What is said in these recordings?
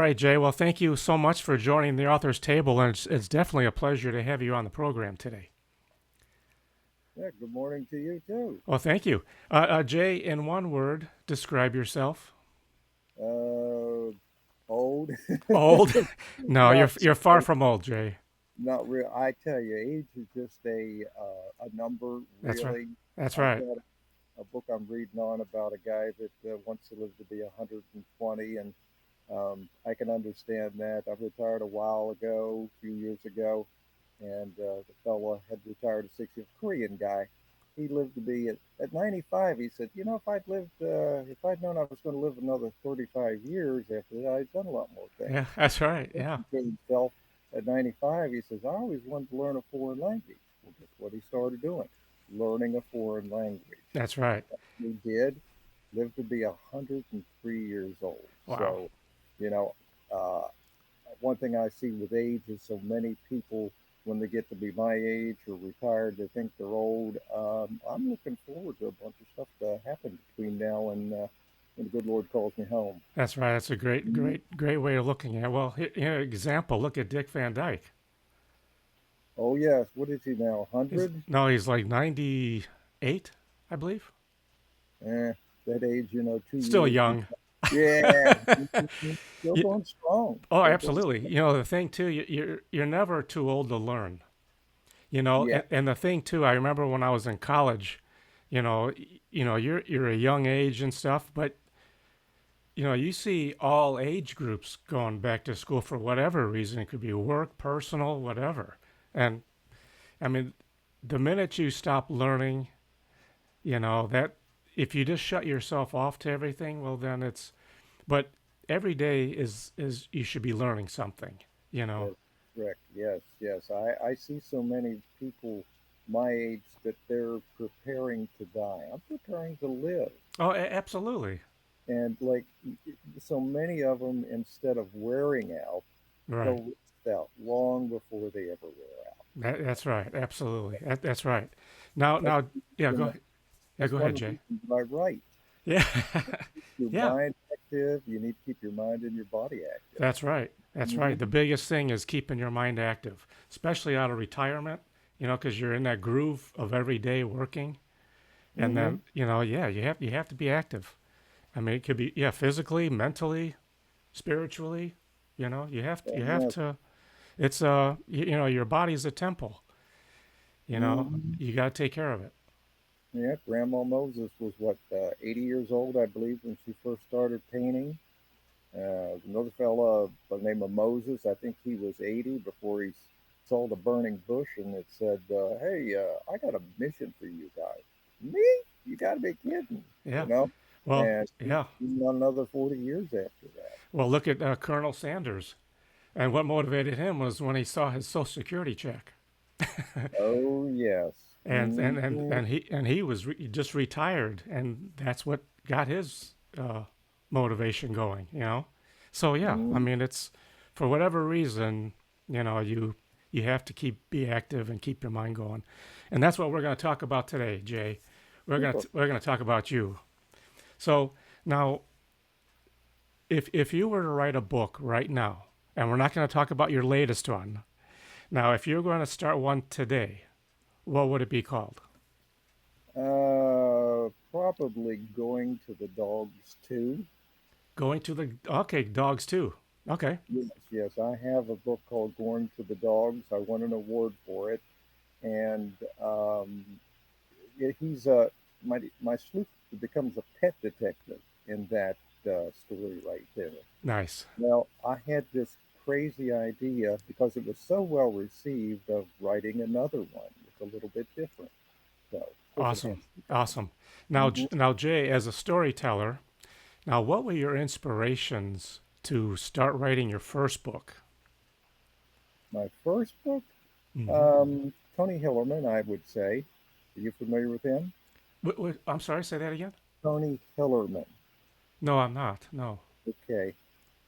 right, Jay. Well, thank you so much for joining the author's table, and it's definitely a pleasure to have you on the program today. Yeah, good morning to you too. Well, thank you. Jay, in one word, describe yourself. Uh, Old, Old? No, you're not you're far so, from old, Jay. not real. I tell you, age is just a number. That's right. Really, That's I've right. got a book I'm reading on about a guy that wants to live to be 120, and I can understand that. I retired a while ago, a few years ago, and the fellow had retired at 60, a Korean guy. He lived to be at 95. He said, if I'd known I was going to live another 35 years after that, I'd done a lot more things. Yeah, that's right. Yeah, To himself at 95, he says, I always wanted to learn a foreign language. Well, guess what he started doing? Learning a foreign language. that's right. He did, lived to be 103 years old. Wow. So, you know, uh, one thing I see with age is so many people, when they get to be my age or retired, they think they're old. I'm looking forward to a bunch of stuff to happen between now and when the good Lord calls me home. That's right. That's a great, great, great way of looking at it. Well, example, look at Dick Van Dyke. Oh, yes. What is he now? He's 100? no, he's like 98, I believe. That age, 2 Still years. young. Yeah. Still You, going strong. oh, Still going absolutely. You know, the thing too, you're never too old to learn. You know, Yeah. and the thing too, I remember when I was in college, you know, you're a young age and stuff, but you see all age groups going back to school for whatever reason. It could be work, personal, whatever. And I mean, the minute you stop learning, that if you just shut yourself off to everything, well then but every day is you should be learning something, you know. That's correct. Yes, yes. I see so many people my age that they're preparing to die. I'm preparing to live. Oh, absolutely. And like so many of them, instead of wearing out, Right. they'll rust out long before they ever wear out. That's right. Absolutely. That's right. Now, That's, yeah, you know, yeah, that's go one ahead, of the Jay. reasons I write. Yeah. Keep your Yeah, mind active. You need to keep your mind and your body active. that's right. That's right. Hmm. The biggest thing is keeping your mind active, especially out of retirement, because you're in that groove of every day working. And Hmm. then, yeah, you have to be active. I mean, it could be, yeah, physically, mentally, spiritually, you have Yes. to, it's, your body's a temple, Hmm. you got to take care of it. Yeah. Grandma Moses was what 80 years old, I believe, when she first started painting. Another fella by the name of Moses, I think he was 80 before he saw the burning bush and it said, Hey, I got a mission for you guys. Me? You got to be kidding, you Yeah. know? Well, And yeah. he's done another 40 years after that. Well, look at Colonel Sanders. And what motivated him was when he saw his Social Security check. Oh, yes. and and and, Hmm. and he was just retired, and that's what got his motivation going. So yeah, I Hmm. mean, it's for whatever reason, you have to be active and keep your mind going, and that's what we're going to talk about today, Jay. We're going Super. to we're going to talk about you. So now, if you were to write a book right now, and we're not going to talk about your latest one. Now, if you're going to start one today, what would it be called? Probably going to the dogs too. Going to the okay dogs too. Okay, Yes, yes. I have a book called Going to the Dogs. I won an award for it. And yeah, he's my sleuth becomes a pet detective in that story right there. nice, Well, I had this crazy idea because it was so well received of writing another one. It's a little bit different. So there's an awesome, answer awesome. Now, coming. now, Jay, as a storyteller, now what were your inspirations to start writing your first book? My first book, Hmm. Tony Hillerman, I would say. Are you familiar with him? I'm sorry, say that again. Tony Hillerman. No, I'm not. No. Okay.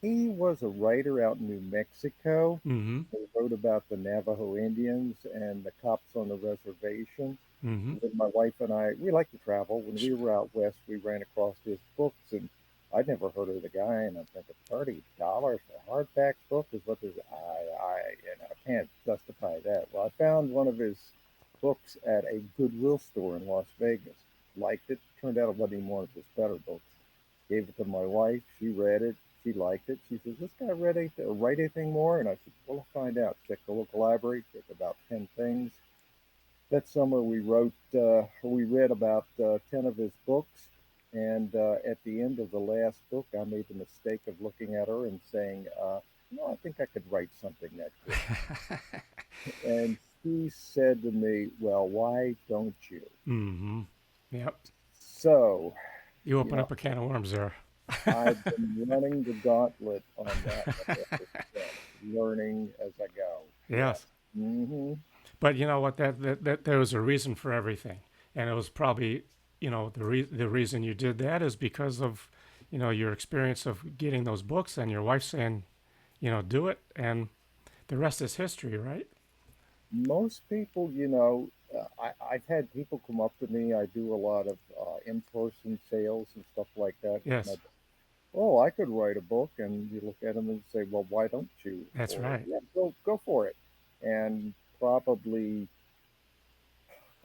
He was a writer out in New Mexico. Hmm. He wrote about the Navajo Indians and the cops on the reservation. Hmm. And then my wife and I, we like to travel. When we were out west, we ran across his books, and I'd never heard of the guy, and I'm thinking $30 for a hardback book is what this. I can't justify that. Well, I found one of his books at a Goodwill store in Las Vegas. Liked it. Turned out it wasn't even one of his better books. Gave it to my wife. She read it. She liked it. She says, "This guy read anything, or write anything more?" And I said, "Well, I'll find out." Check the local library. Check about 10 things. That summer we read about 10 of his books. And at the end of the last book, I made the mistake of looking at her and saying, I think I could write something that good. And she said to me, well, why don't you? Mm-hmm. Yep. So, You you open know, up a can of worms there. I've been running the gauntlet on that one ever since, learning as I go. Yes. Yes. Hmm. But you know what? That there was a reason for everything, and it was probably, the reason you did that is because of, your experience of getting those books and your wife saying, do it, and the rest is history, right? Most people, I've had people come up to me. I do a lot of in-person sales and stuff like that. And Yes, oh, I could write a book, and you look at them and say, well, why don't you? that's Or right. yeah, go for it. And probably,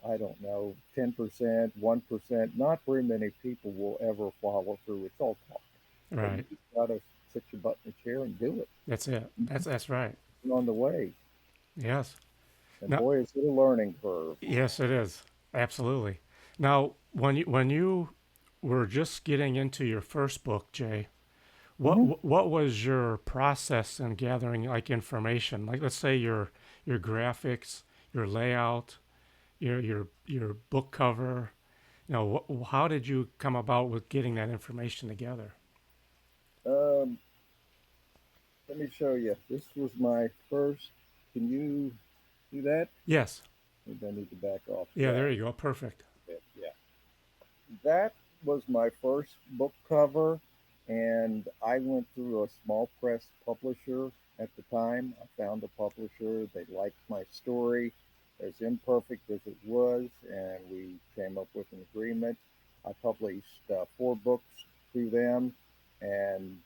I don't know, 10%, 1%. Not very many people will ever follow through. It's all talk, but you Right. just gotta sit your butt in a chair and do it. That's it. That's right. And on the way, Yes. and Now, boy, is it a learning curve. yes, it is. Absolutely. Now, when you were just getting into your first book, Jay, Hmm. what was your process in gathering like information? Like, let's say your graphics, your layout, your book cover. How did you come about with getting that information together? Um, Let me show you. This was my first. Can you see that? Yes. Maybe I need to back off. Yeah. Yeah, There you go. Perfect. yeah. That was my first book cover, and I went through a small press publisher at the time. I found a publisher. They liked my story, as imperfect as it was, and we came up with an agreement. I published 4 books through them, and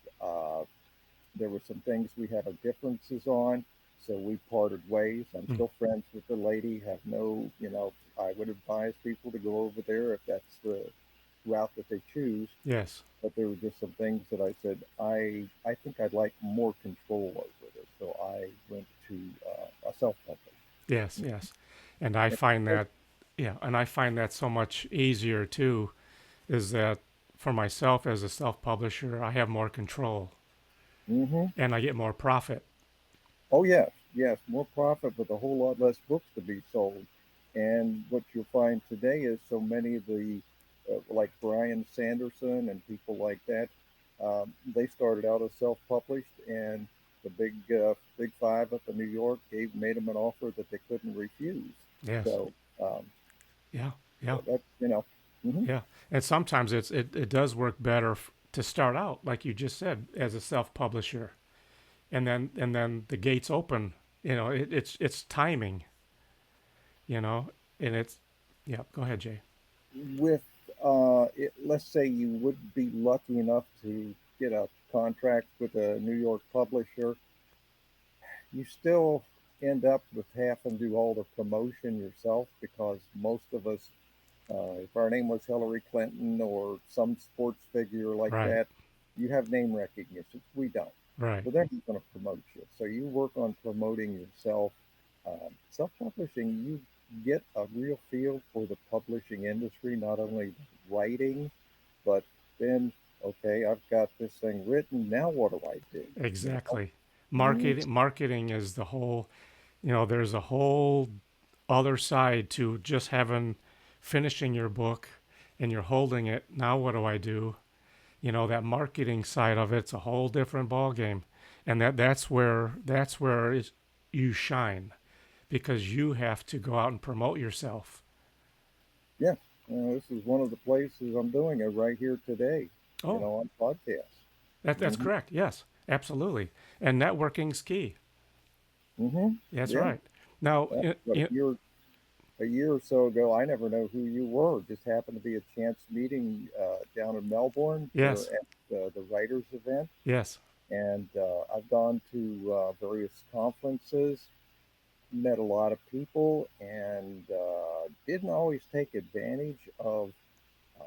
there were some things we had our differences on, so we parted ways. I'm Mm. still friends with the lady. Have no, I would advise people to go over there if that's the route that they choose. Yes. But there were just some things that I said I think I'd like more control over this, so I went to a self-published. Yes. Yes. And I find that, yeah, and I find that so much easier too. Is that for myself as a self-publisher, I have more control Mm-hmm. and I get more profit. Oh yes, yes, more profit, but a whole lot less books to be sold. And what you'll find today is so many of the, like Brian Sanderson and people like that, they started out as self-published, and the big five up in New York made them an offer that they couldn't refuse. Yes. So um, Yeah. Yeah. that hmm. Yeah. And sometimes it does work better to start out, like you just said, as a self-publisher, and then the gates open. It's timing. You know, and it's yeah. Go ahead, Jay. With let's say you would be lucky enough to get a contract with a New York publisher, you still end up with having to do all the promotion yourself because most of us, if our name was Hillary Clinton or some sports figure like Right. that, you have name recognition. We don't. Right. So they're not going to promote you. So you work on promoting yourself. Self-publishing, you get a real feel for the publishing industry, not only writing, but then, okay, I've got this thing written. Now what do I do? You know? Exactly. Mhm. Marketing is the whole. There's a whole other side to just having finishing your book and you're holding it. Now what do I do? That marketing side of it's a whole different ball game, and that's where you shine because you have to go out and promote yourself. Yeah, this is one of the places I'm doing it right here today, Oh, on podcasts. that's Hmm. correct. Yes, absolutely. And networking's key. Hmm. That's Yeah. right. Now, But a year or so ago, I never know who you were. Just happened to be a chance meeting down in Melbourne for yes, the writers event, Yes, and I've gone to various conferences, met a lot of people, and didn't always take advantage of uh,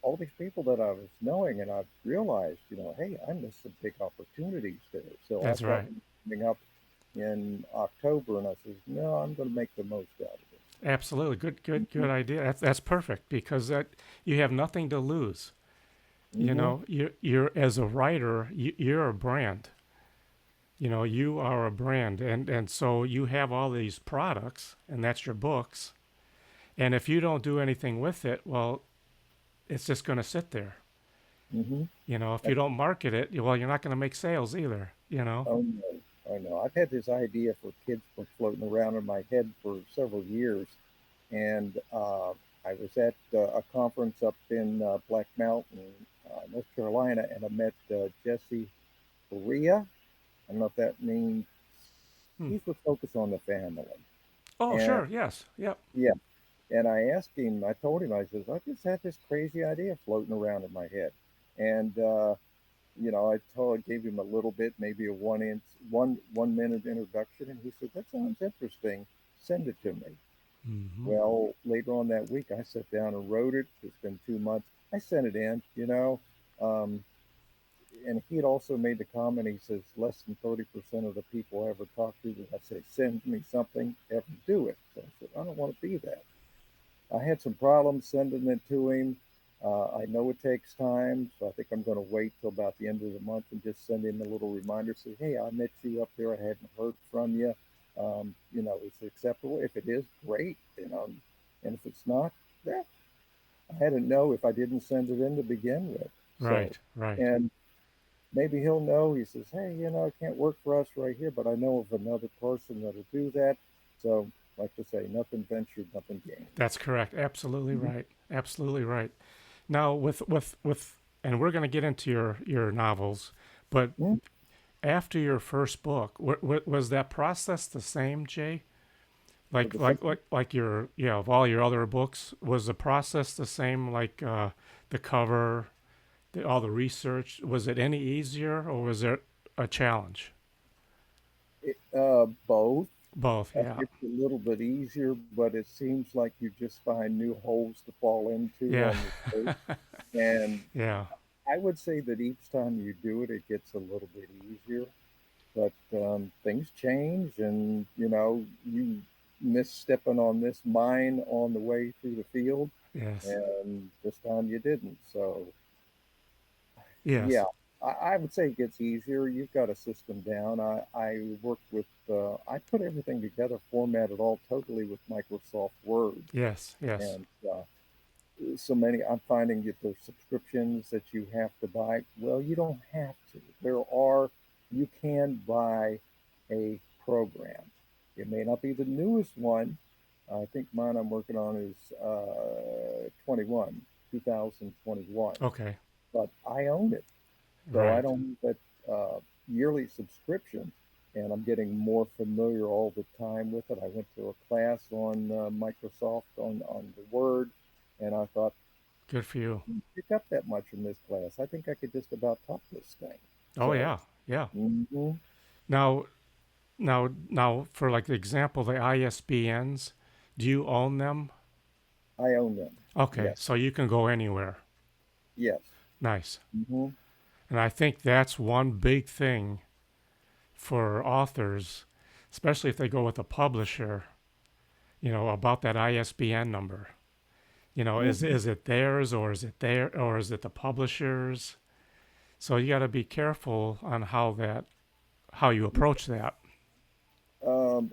all these people that I was knowing, and I've realized, hey, I missed some big opportunities there. So that's I've got right. one coming up in October, and I says, no, I'm going to make the most out of this. Absolutely. Good, good, Hmm. good idea. That's perfect because that you have nothing to lose. You Hmm. know, you're as a writer, you're a brand. You know, you are a brand, and so you have all these products, and that's your books. And if you don't do anything with it, well, it's just going to sit there. Hmm. You know, if you don't market it, well, you're not going to make sales either. You know. Oh no, oh no. I've had this idea for kids book floating around in my head for several years, and I was at a conference up in Black Mountain, North Carolina, and I met Jesse Korea. I don't know if that means Hmm. he's with Focus on the Family, Oh, and sure. Yes. Yep. yeah, and I asked him, I told him, I says, I just had this crazy idea floating around in my head, and gave him a little bit, maybe a 1 inch, 1 minute introduction, and he said, "That sounds interesting. Send it to me." Hmm. Well, later on that week, I sat down and wrote it. It's been 2 months. I sent it in, um, and he had also made the comment. He says less than 30% of the people I ever talk to that I say send me something ever do it. So I said, I don't want to be that. I had some problems sending it to him. I know it takes time, so I think I'm going to wait till about the end of the month and just send him a little reminder. Say, hey, I met you up there. I hadn't heard from you. Is it acceptable? If it is, great. And if it's not, yeah, I had to know if I didn't send it in to begin with. So, Right. Right. and maybe he'll know. He says, hey, it can't work for us right here, but I know of another person that'll do that. So, like to say, nothing ventured, nothing gained. That's correct. Absolutely Mhm. right. Absolutely right. Now, and we're going to get into your novels, but Mhm. after your first book, was that process the same, Jay? For Like the like second. like like your of all your other books, was the process the same? Like the cover, all the research, was it any easier or was it a challenge? Both. Both, yeah, It's a little bit easier, but it seems like you just find new holes to fall into yeah, on the page. And yeah, I would say that each time you do it, it gets a little bit easier. But things change, and you miss stepping on this mine on the way through the field, yes, and this time you didn't. So yeah, yes, I would say it gets easier. You've got a system down. I work with, I put everything together, format it all totally with Microsoft Word. yes, yes, And so many, I'm finding that there's subscriptions that you have to buy. Well, you don't have to. You can buy a program. It may not be the newest one. I think mine I'm working on is 2021, okay, but I own it. So I right, don't need that yearly subscription, and I'm getting more familiar all the time with it. I went to a class on Microsoft on the Word, and I thought, good for you. "I didn't pick up that much from this class. I think I could just about talk this thing." Oh So, yeah, yeah. mhm, Now, now, for like the example, the ISBNs, do you own them? I own them. Okay, Yes, so you can go anywhere. yes. Nice. Hmm. And I think that's one big thing for authors, especially if they go with a publisher, about that ISBN number. Hmm. Is it theirs or is it there or is it the publisher's? So you got to be careful on how you approach that.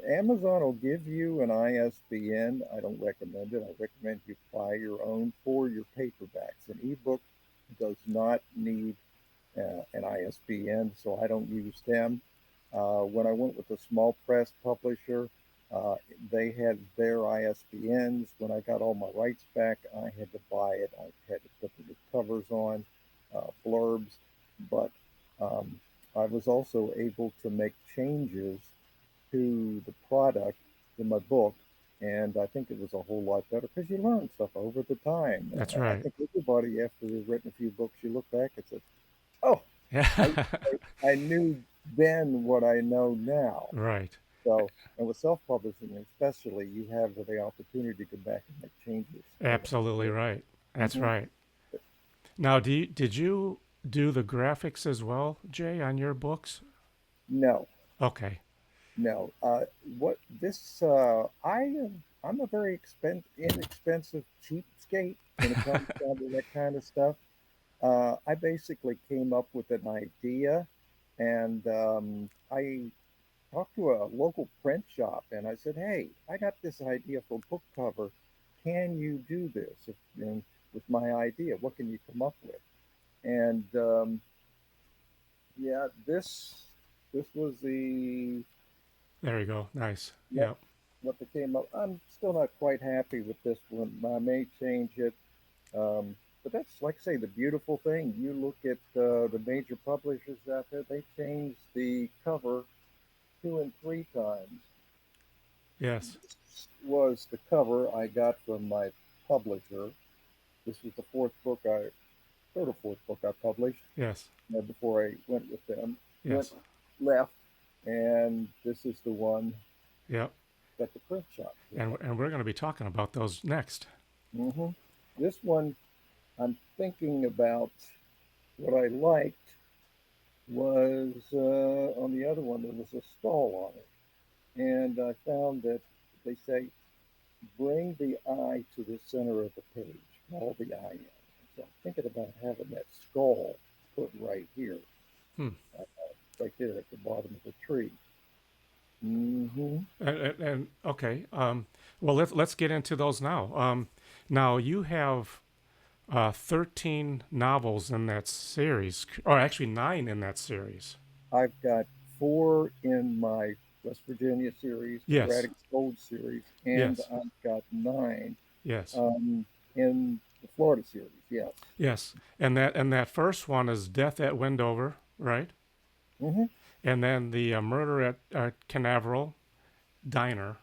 Amazon will give you an ISBN. I don't recommend it. I recommend you buy your own for your paperbacks. An ebook does not need an ISBN, so I don't use them. When I went with a small press publisher, uh, they had their ISBNs. When I got all my rights back, I had to buy it. I had to put the covers on, blurbs, but um, I was also able to make changes to the product in my book And I think it was a whole lot better because you learn stuff over the time. That's I right. think everybody, after they've written a few books, you look back and say, "Oh, I, Yeah. I knew then what I know now." Right. So, and with self-publishing especially, you have the opportunity to go back and make changes. Absolutely right. That's Hmm. right. Now, did you do the graphics as well, Jay, on your books? No, Okay. no. What this? I'm a very inexpensive cheapskate when it comes down to that kind of stuff. I basically came up with an idea, and I talked to a local print shop, and I said, "Hey, I got this idea for a book cover. Can you do this? And with my idea, what can you come up with?" And yeah, this was the There you go. Nice. what Yep. what they came up. I'm still not quite happy with this one. I may change it. But that's like I say, the beautiful thing. You look at the major publishers out there; they change the cover 2 and 3 times. Yes. This was the cover I got from my publisher. This was the third or fourth book I published Yes. before I went with them. Went Yes. left, and this is the one Yep. that the print shop did. And we're going to be talking about those next. Hmm. This one, I'm thinking about what I liked was on the other one there was a stall on it, and I found that they say bring the eye to the center of the page, draw the eye in. So I'm thinking about having that skull put right here, Hmm. uh, right there at the bottom of the tree. Hmm. And okay. Well, let's get into those now. Now you have 13 novels in that series, or actually nine in that series. I've got 4 in my West Virginia series, the Yes. Braddock Gold series, and Yes. I've got 9 Yes. um, in the Florida series. Yes. Yes. And that first one is Death at Wendover, right? Hmm. And then the Murder at Canaveral Diner,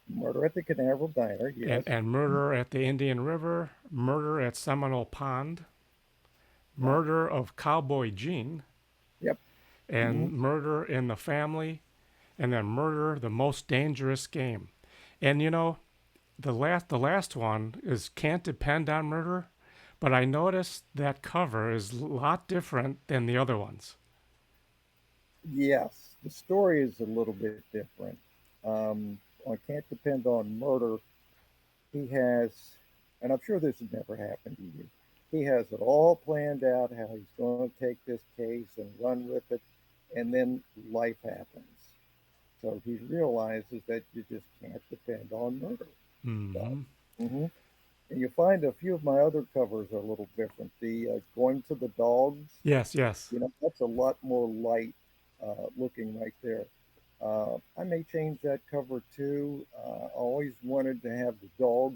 Murder at the Canaveral Diner. Yes. and Murder at the Indian River, Murder at Seminole Pond, Wow. Murder of Cowboy Gene, Yep. Hmm. and Murder in the Family, and then Murder the Most Dangerous Game. And the last one is Can't Depend on Murder, but I noticed that cover is a lot different than the other ones. Yes, the story is a little bit different. I Can't Depend on Murder. He has, and I'm sure this has never happened to you. He has it all planned out how he's going to take this case and run with it, and then life happens. So he realizes that you just can't depend on murder. So, Hmm. hmm. And you find a few of my other covers are a little different. The Going to the Dogs, Yes, yes. that's a lot more light looking right there. I may change that cover too. I always wanted to have the dog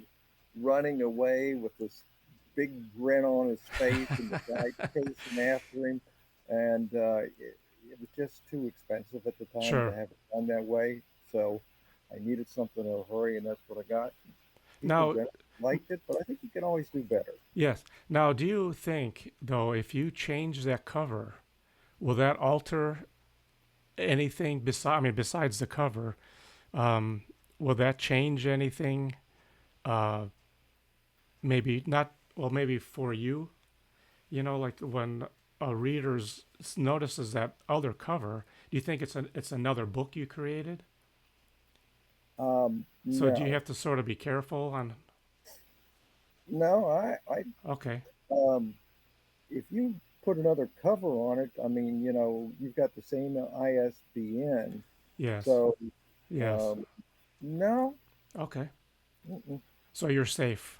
running away with this big grin on his face and the guy chasing after him. And it was just too expensive at the time to Sure. have it done that way. So I needed something in a hurry, and that's what I got. People Now, generally liked it, but I think you can always do better. yes. Now, do you think, though, if you change that cover, will that alter anything besides the cover? Um, will that change anything? Uh, maybe not. Well, maybe for you, like when a reader's notices that other cover, do you think it's another book you created? So do you No, have to sort of be careful on? no, Okay. um, if you put another cover on it, I mean, you've got the same ISBN. Yes. So, Yes. um, no, Okay. mm-mm. So you're safe.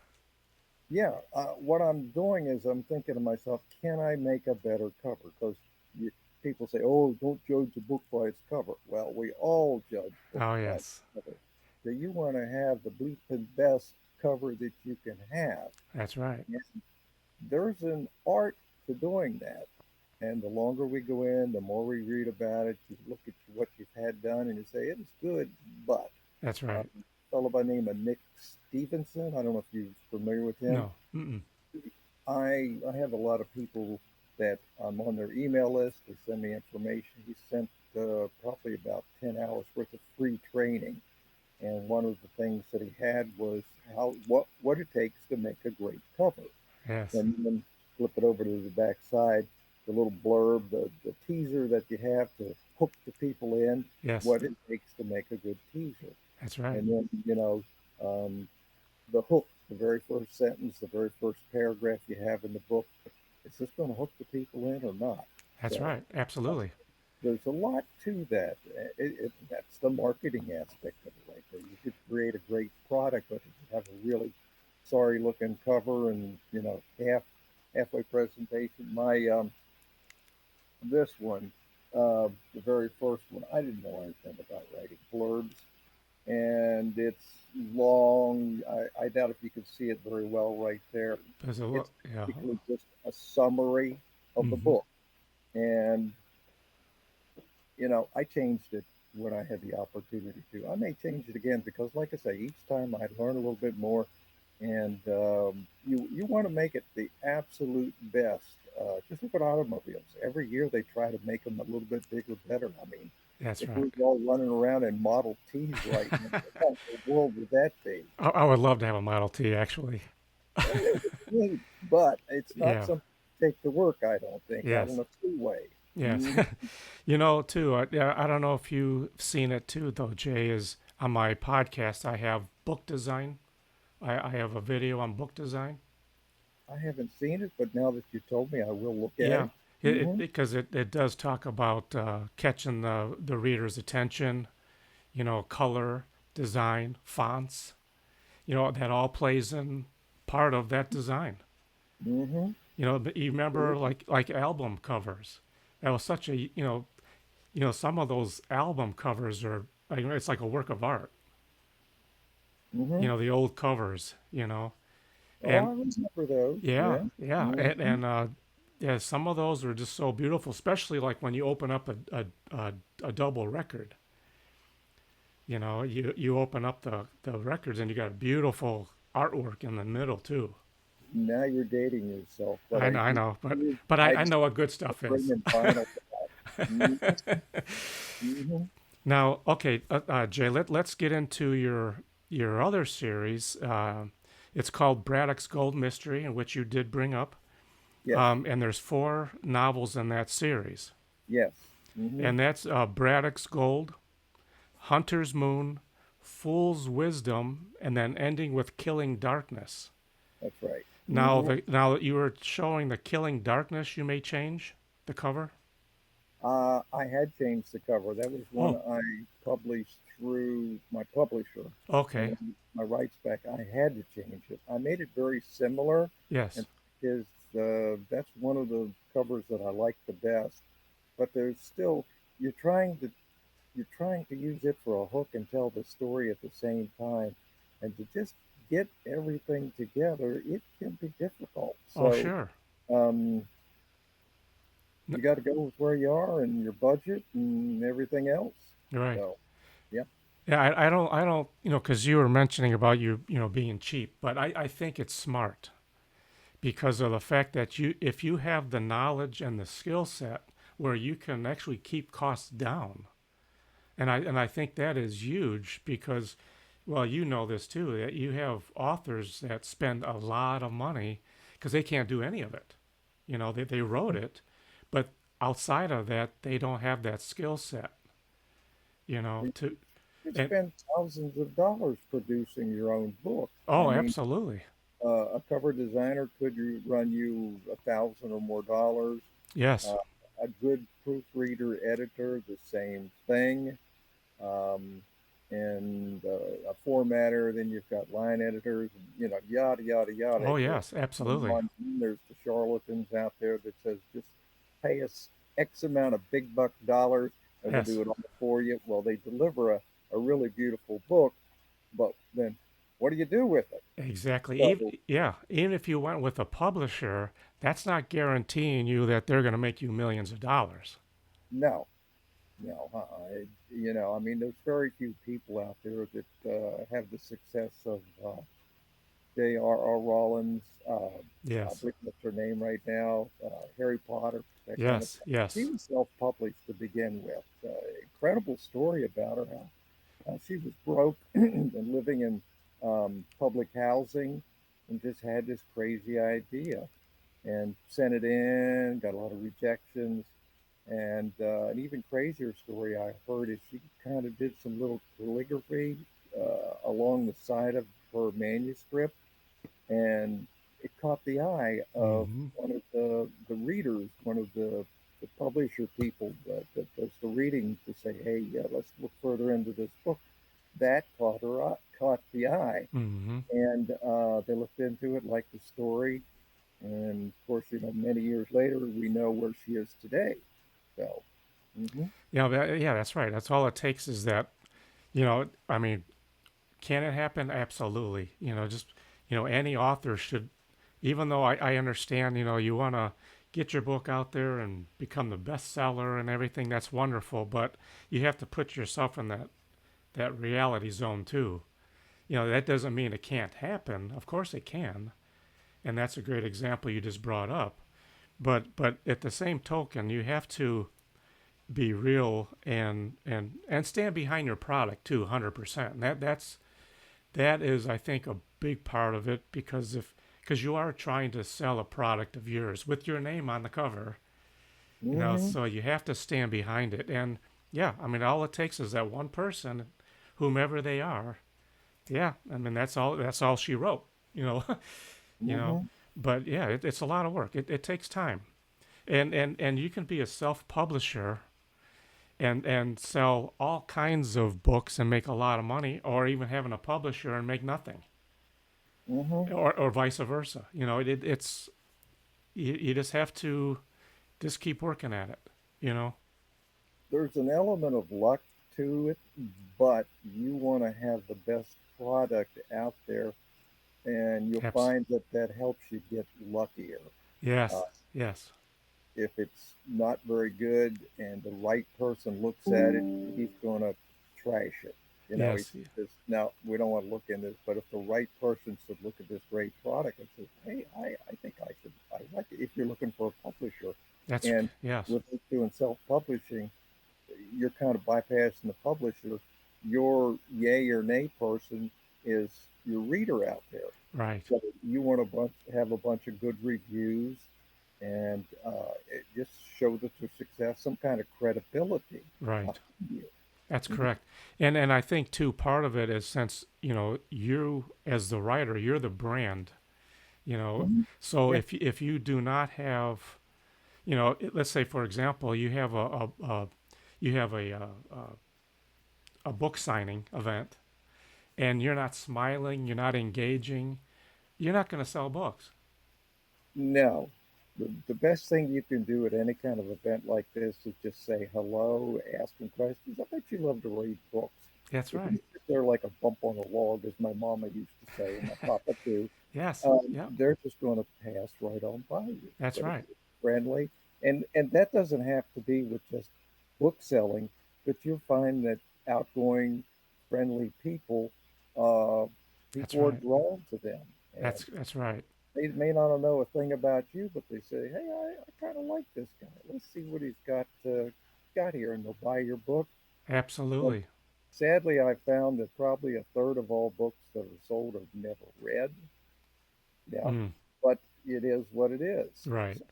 Yeah. What I'm doing is I'm thinking to myself, can I make a better cover? Because people say, oh, don't judge a book by its cover. Well, we all judge books Oh by its yes. cover. So you want to have the bleeping best cover that you can have. That's right. And there's an art to doing that. And the longer we go in, the more we read about it. You look at what you've had done, and you say it is good, but That's um, right. fellow by the name of Nick Stevenson. I don't know if you're familiar with him. No. Mm-mm. I have a lot of people that I'm on their email list. They send me information. He sent probably about 10 hours worth of free training, and one of the things that he had was how what it takes to make a great cover. Yes. And then flip it over to the back side, the little blurb, the teaser that you have to hook the people in, Yes. what it takes to make a good teaser. That's right. And then, um, the hook, the very first sentence, the very first paragraph you have in the book, is this going to hook the people in or not? That's So right. Absolutely. there's a lot to that. That's the marketing aspect of it right there. You could create a great product, but if you have a really sorry looking cover and halfway presentation. My This one, the very first one, I didn't know anything about writing blurbs, and it's long. I doubt if you can see it very well right there. There's a It's lot. Yeah. basically just a summary of the Mm-hmm. book, and I changed it when I had the opportunity to. I may change it again because, like I say, each time I learn a little bit more, and you want to make it the absolute best. Just look at automobiles. Every year they try to make them a little bit bigger, better. I mean, That's if right. we were all running around in Model Ts right now, what kind of world would that be? I would love to have a Model T actually. It would be neat, but it's not Yeah. something to take to work. I don't think out on Yes. a freeway. Yes. Mhm. Too, yeah, I don't know if you've seen it too, though, Jay, is on my podcast, I have book design. I have a video on book design. I haven't seen it, but now that you told me, I will look at Yeah. it. It Hmm. because it does talk about catching the reader's attention, color, design, fonts, that all plays in part of that design. Hmm. But you remember like album covers. That was such a, some of those album covers are, it's like a work of art. Hmm. The old covers, Oh, and I remember those. yeah, Yeah. yeah, Hmm. and yeah, some of those are just so beautiful, especially like when you open up a double record. You open up the records and you got beautiful artwork in the middle too. Now you're dating yourself, but I know, but I, I I just know what good stuff bring is. in vinyl back. Mm-hmm. Now, okay, Jay, let's get into your other series. It's called Braddock's Gold Mystery, in which you did bring up, Yes. and there's four novels in that series, Yes. Hmm. and that's Braddock's Gold, Hunter's Moon, Fool's Wisdom, and then ending with Killing Darkness. That's right. Now, Hmm. now that you were showing the Killing Darkness, you may change the cover. I had changed the cover. That was one Oh, I published through my publisher, and okay. when my rights back, I had to change it. I made it very similar, Yes. and is that's one of the covers that I like the best. But there's still you're trying to you're trying to use it for a hook and tell the story at the same time, and to just get everything together, it can be difficult. Oh, So sure. um, N- you got to go with where you are and your budget and everything else. right. So yeah. Yeah, I don't, because you were mentioning about you being cheap, but I think it's smart because of the fact that if you have the knowledge and the skill set where you can actually keep costs down, and I think that is huge because, well, you know this too, that you have authors that spend a lot of money because they can't do any of it. They wrote it, but outside of that, they don't have that skill set, You to, could and spend thousands of dollars producing your own book. I oh, mean, absolutely. a cover designer could run you $1,000 or more. Yes. Uh, a good proofreader, editor, the same thing. Um, and a formatter. Then you've got line editors, yada yada yada. Oh, It goes yes, on and absolutely. on. And there's the charlatans out there that says just pay us X amount of big buck dollars and we'll Yes, do it all for you. Well, they deliver a really beautiful book, but then what do you do with it? exactly. Even, So yeah, even if you went with a publisher, that's not guaranteeing you that they're going to make you millions of dollars. no, No, I mean, there's very few people out there that have the success of J.R.R. Rollins. I Yes. believe that's her name right now. Harry Potter, that kind of Yes. thing. She Yes. was self-published to begin with. Incredible story about her. How she was broke and living in public housing, and just had this crazy idea and sent it in. Got a lot of rejections. And an even crazier story I heard is she kind of did some little calligraphy along the side of her manuscript, and it caught the eye of Mm-hmm. one of the readers, one of the publisher people that does the reading to say, hey, let's look further into this book. That caught the eye, Mm-hmm. and they looked into it, liked the story, and of course, many years later, we know where she is today. So, hmm Yeah, that's right. That's all it takes is that, I mean, can it happen? Absolutely. Just, any author should, even though I understand, you want to get your book out there and become the bestseller and everything, that's wonderful, but you have to put yourself in that reality zone too. That doesn't mean it can't happen. Of course it can. And that's a great example you just brought up. But at the same token, you have to be real and stand behind your product too, 100%. And that is, I think, a big part of it because you are trying to sell a product of yours with your name on the cover, hmm so you have to stand behind it. And yeah, I mean, all it takes is that one person, whomever they are. Yeah, I mean, that's all she wrote. You know, you know. hmm But yeah, it's a lot of work. It takes time, and you can be a self-publisher and sell all kinds of books and make a lot of money, or even having a publisher and make nothing, hmm or vice versa. It's you just have to just keep working at it. You know. There's an element of luck to it, but you want to have the best product out there, and you'll Abs- find that that helps you get luckier. Uh, yes. Yes. if it's not very good and the right person looks at it, he's going to trash it. He Yes. says, now we don't want to look in this, but if the right person should look at this great product and says, hey, I think I like it. If you're looking for a publisher, That's and yes. with us doing self-publishing, you're kind of bypassing the publisher. Your yay or nay person is your reader out there. Right. So you want have a bunch of good reviews, and it just show that there's success, some kind of credibility behind Right. you. That's Mhm, correct. And I think too part of it is since, you as the writer, you're the brand, you know. mhm. So Yeah. if you do not have, let's say for example, you have a book signing event and you're not smiling, you're not engaging, you're not going to sell books. No, the best thing you can do at any kind of event like this is just say hello, ask them questions. I bet you love to read books. That's If right. you sit there like a bump on a log, as my mama used to say, and my papa too, Yes. Yep. they're just going to pass right on by you. That's But if right. you're friendly, and that doesn't have to be with just book selling, but you'll find that outgoing, friendly people, uh, That's people are right. drawn to them, and That's right. they may not know a thing about you, but they say, "Hey, I kind of like this guy. Let's see what he's got here," and they'll buy your book. And Absolutely. sadly, I found that probably a third of all books that are sold are never read. Yeah, Mm, but it is what it is. right. So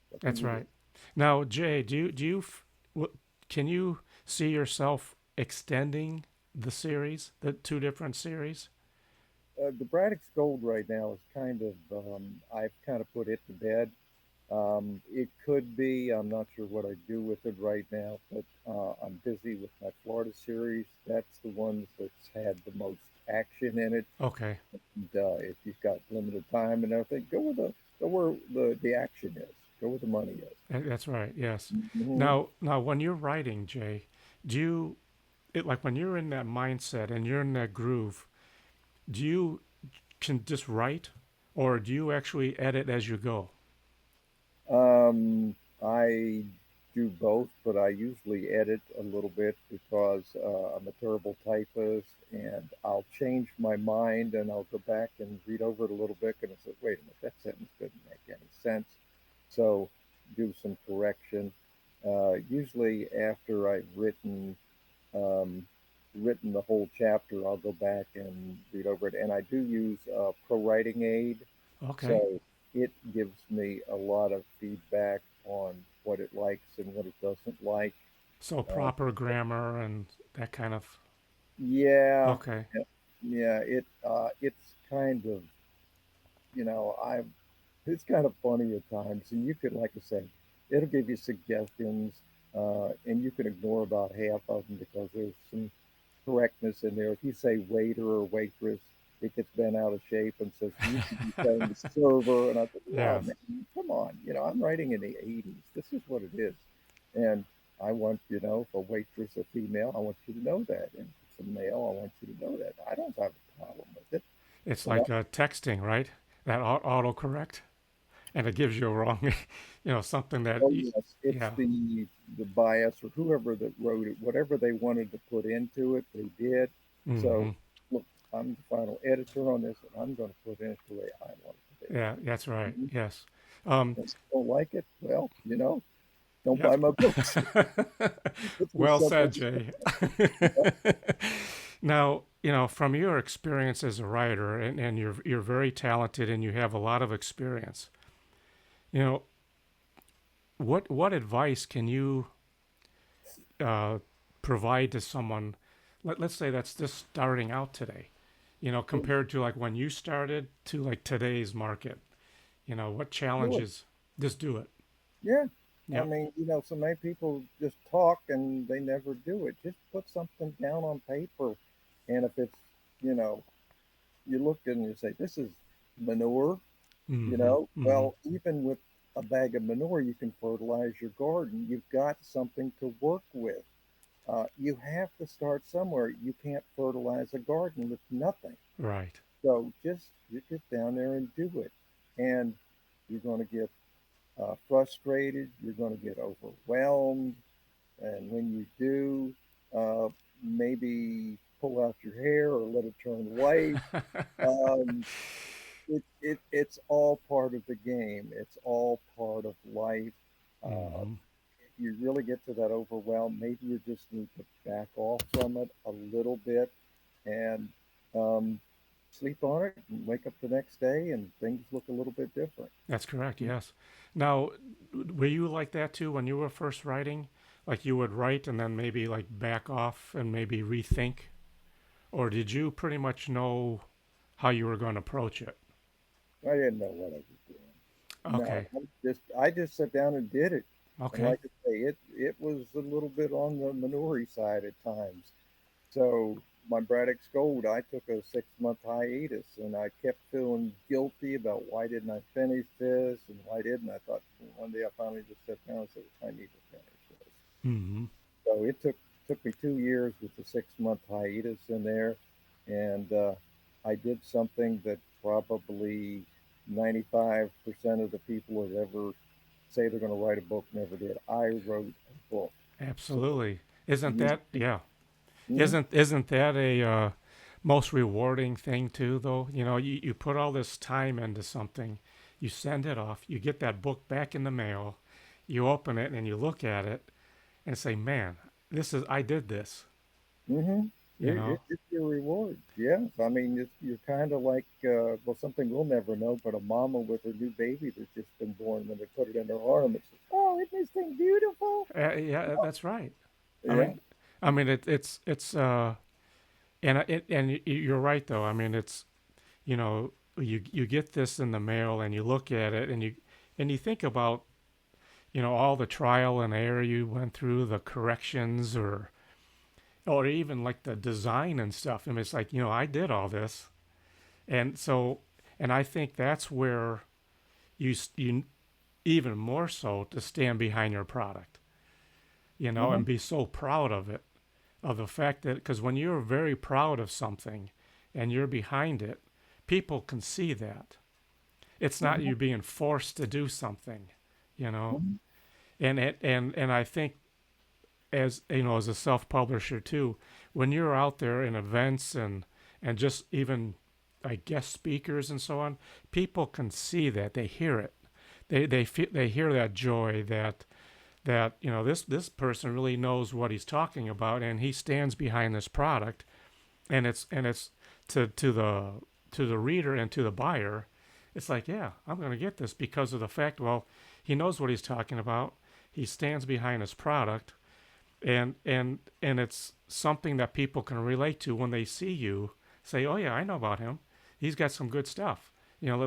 what can That's you do? right. Now, Jay, can you see yourself extending the series, the two different series? The Braddock's Gold right now is kind of I've kind of put it to bed. It could be. I'm not sure what I do with it right now, but I'm busy with my Florida series. That's the one that's had the most action in it. Okay, And if you've got limited time and everything, go where the action is. Go where the money is. that's right. Yes. hmm Now, when you're writing, Jay, do you like when you're in that mindset and you're in that groove? Do you can just write, or do you actually edit as you go? I do both, but I usually edit a little bit because I'm a terrible typist, and I'll change my mind and I'll go back and read over it a little bit, and I say, wait a minute, that sentence didn't make any sense. So do some correction. Usually after I've um, written the whole chapter, I'll go back and read over it. And I do use Pro Writing Aid, Okay. so it gives me a lot of feedback on what it likes and what it doesn't like. So Uh, proper grammar and that kind of. yeah, Okay. yeah, it's kind of I it's kind of funny at times, and you could, like I say, it'll give you suggestions, and you can ignore about half of them because there's some correctness in there. If you say waiter or waitress, it gets bent out of shape and says you should be saying the server. And I thought, no, Yes. man, come on. I'm writing in the '80s. This is what it is. And I want, if a waitress a female, I want you to know that. And if it's a male, I want you to know that. I don't have a problem with it. It's But like texting, right? That autocorrect, and it gives you a wrong, something that. oh yes, it's Yeah. the bias or whoever that wrote it, whatever they wanted to put into it, they did. So Mm-hmm. look, I'm the final editor on this, and I'm going to put it the way I want it to Yeah, that's right. be. Yes. Um, If you don't like it, well, don't yep. buy my books. It's as Well simple said, as Jay. that. Now, from your experience as a writer, and you're very talented and you have a lot of experience. You know, what advice can you uh, provide to someone? Let's say that's just starting out today. Compared to like when you started to like today's market. What Do it. challenges? Just do it. Yeah. I Yep. mean, so many people just talk and they never do it. Just put something down on paper. And if it's, you know, you look and you say, this is manure, Mm-hmm. Mm-hmm. well, even with a bag of manure, you can fertilize your garden. You've got something to work with. You have to start somewhere. You can't fertilize a garden with nothing. Right. So just you get down there and do it. And you're going to get frustrated. You're going to get overwhelmed. And when you do, uh, maybe pull out your hair or let it turn white. Um, it's all part of the game. It's all part of life. Uh, Mm-hmm. if you really get to that overwhelm, maybe you just need to back off from it a little bit and um, sleep on it and wake up the next day and things look a little bit different. That's correct. Yes. Now, were you like that too when you were first writing? Like you would write and then maybe like back off and maybe rethink, or did you pretty much know how you were going to approach it? I didn't know what I was doing. No, Okay. I just sat down and did it. And Okay. like I say, it was a little bit on the manure side at times. So my Braddock's Gold, I took a 6 month hiatus, and I kept feeling guilty about why didn't I finish this and why didn't I thought one day I finally just sat down and said I need to finish this. Mm-hmm. So it took me 2 years with the 6 month hiatus in there, and I did something that probably 95% of the people that ever say they're going to write a book never did. I wrote a book. So Absolutely. Isn't you, that yeah? mhm, Isn't that a most rewarding thing too? Though you put all this time into something, you send it off, you get that book back in the mail, you open it and you look at it and say, "Man, this is I did this." mm-hmm. You know. It's your reward. Yes. I mean, you're kind of like, well, something we'll never know, but a mama with her new baby that's just been born, when they put it in her arm, it says, oh, isn't this thing beautiful? Yeah, that's right. I Yeah. mean, it's and you're right though. I mean, it's you get this in the mail and you look at it and you think about all the trial and error you went through, the corrections or even like the design and stuff. I mean, it's like I did all this, and so and I think that's where you even more so to stand behind your product, Mm-hmm. and be so proud of it, of the fact that because when you're very proud of something and you're behind it, people can see that. It's not Mm-hmm. you being forced to do something, you know. Mm-hmm. And I think, as you know, as a self-publisher too, when you're out there in events and just even like guest speakers and so on, people can see that, they hear it, they hear that joy, that you know, this person really knows what he's talking about, and he stands behind this product, and it's to the reader and to the buyer, it's like, yeah, I'm going to get this because of the fact, well, he knows what he's talking about, he stands behind his product, and it's something that people can relate to when they see you say, oh yeah, I know about him, he's got some good stuff, you know,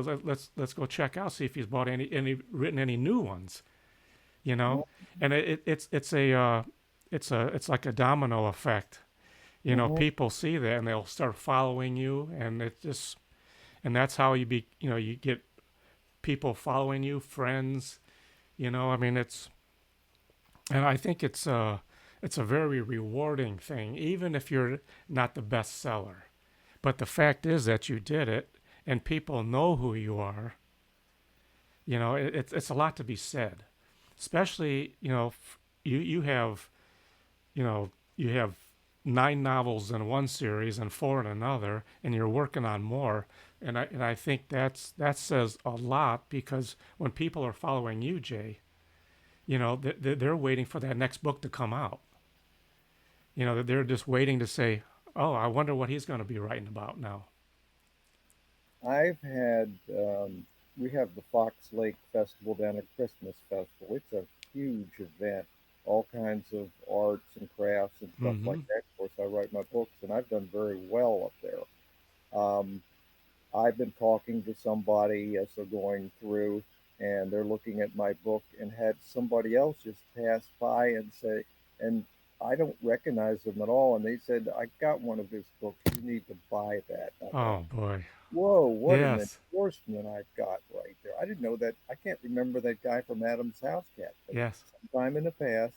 let's go check out, see if he's bought any written any new ones, you know. And it's like a domino effect, you know. Mm-hmm. People see that and they'll start following you, and it just, and that's how you know, you get people following you, friends, you know. I mean, and I think it's a very rewarding thing, even if you're not the best seller. But the fact is that you did it, and people know who you are. You know, it's a lot to be said, especially, you know, you have, you know, you have 9 novels in one series and 4 in another, and you're working on more. And I think that says a lot, because when people are following you, Jay, you know, they're waiting for that next book to come out. You know, they're just waiting to say, "Oh, I wonder what he's going to be writing about now." I've had we have the Fox Lake Festival down at Christmas Festival. It's a huge event, all kinds of arts and crafts and stuff like Mm-hmm. that. Of course, I write my books, and I've done very well up there. Um, I've been talking to somebody as they're going through, and they're looking at my book, and had somebody else just pass by and say, and I don't recognize them at all, and they said, "I got one of his books. You need to buy that." I thought, Oh boy. whoa, what an Yes. endorsement I've got right there. I didn't know that. I can't remember that guy from Adam's House Cat, but Yes. sometime in the past,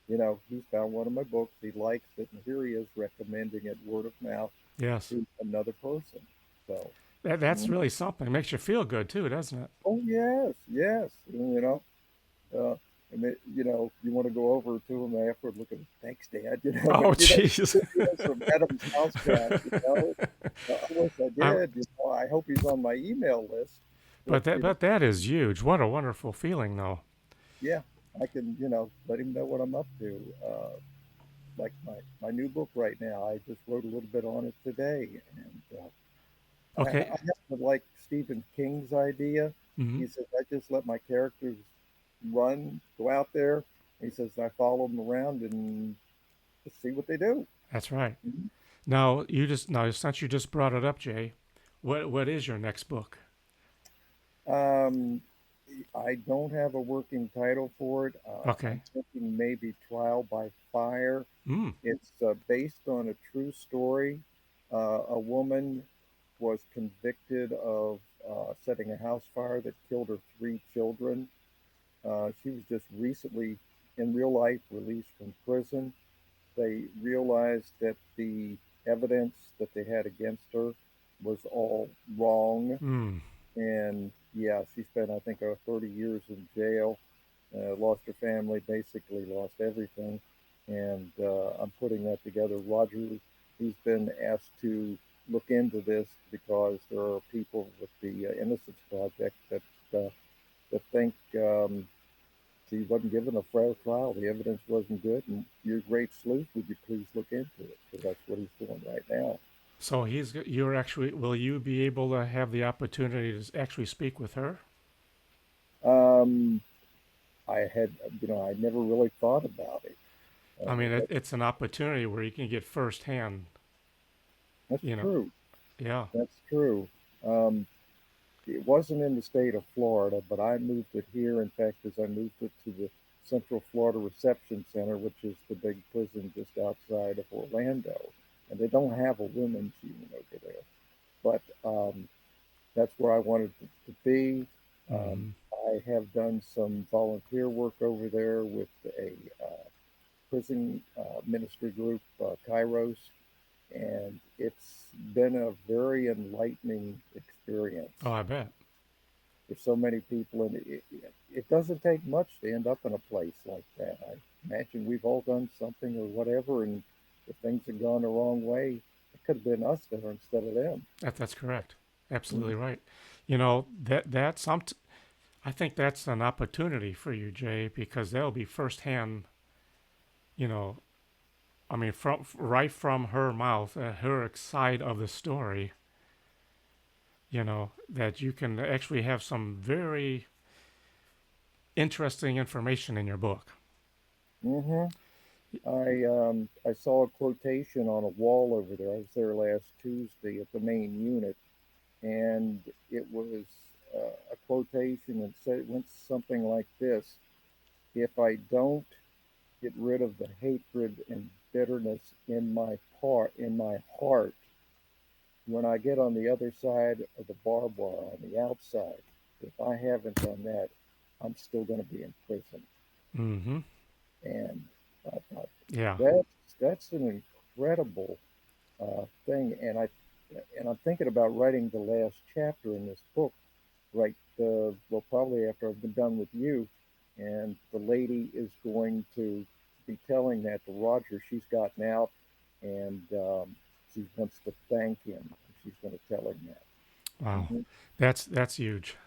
he's found one of my books. He likes it, and here he is recommending it word of mouth Yes. to another person. So, That's mm, really something. It makes you feel good too, doesn't it? oh yes, yes, uh, and you want to go over to him afterward, look at him, thanks, Dad. But Oh, jeez. he was from Adam's House Cat. I wish I I'm, did. I hope he's on my email list. But but that is huge. What a wonderful feeling, though. yeah, I can, let him know what I'm up to. Like my new book right now, I just wrote a little bit on it today, and I Okay. happen to like Stephen King's idea. Mm-hmm. He says I just let my characters run, go out there. He says I follow them around and just see what they do. That's right. Mhm. Now since you just brought it up, Jay, what is your next book? Um, I don't have a working title for it. I'm Okay. thinking maybe Trial by Fire. Mm. It's based on a true story. A woman was convicted of setting a house fire that killed her 3 children. She was just recently, in real life, released from prison. They realized that the evidence that they had against her was all wrong. Mm. And yeah, she spent, I think, 30 years in jail, lost her family, basically lost everything. And I'm putting that together. Roger, he's been asked to look into this because there are people with the Innocence Project uh, that think she wasn't given a fair trial. The evidence wasn't good. And you're a great sleuth. Would you please look into it? So that's what he's doing right now. So you're actually, will you be able to have the opportunity to actually speak with her? Um, I had, I never really thought about it. I mean, That, it's an opportunity where you can get firsthand. that's You know. true. Yeah. That's true. Um, it wasn't in the state of Florida, but I moved it here. In fact, as I moved it to the Central Florida Reception Center, which is the big prison just outside of Orlando, and they don't have a women's unit over there. But that's where I wanted it to be. Mm-hmm. I have done some volunteer work over there with a prison ministry group, Kairos, and it's been a very enlightening Oh, experience. I bet. There's so many people, and it doesn't take much to end up in a place like that. I imagine we've all done something or whatever, and if things have gone the wrong way, it could have been us there instead of them. That's correct. Mm. Absolutely right. You know that some. I think that's an opportunity for you, Jay, because that'll be firsthand. You know, I mean, from right from her mouth, her side of the story. You know that you can actually have some very interesting information in your book. Hmm. I saw a quotation on a wall over there. I was there last Tuesday at the main unit, and it was a quotation and said it went something like this: "If I don't get rid of the hatred and bitterness in my heart, when I get on the other side of the barbed wire on the outside, if I haven't done that, I'm still going to be in prison." Mm-hmm. And I thought Yeah. that's an incredible thing, and I'm thinking about writing the last chapter in this book. Right, well, probably after I've been done with you, and the lady is going to be telling that to Roger. She's gotten out, and she wants to thank him. She's going to tell him that. Wow. Hmm. That's huge.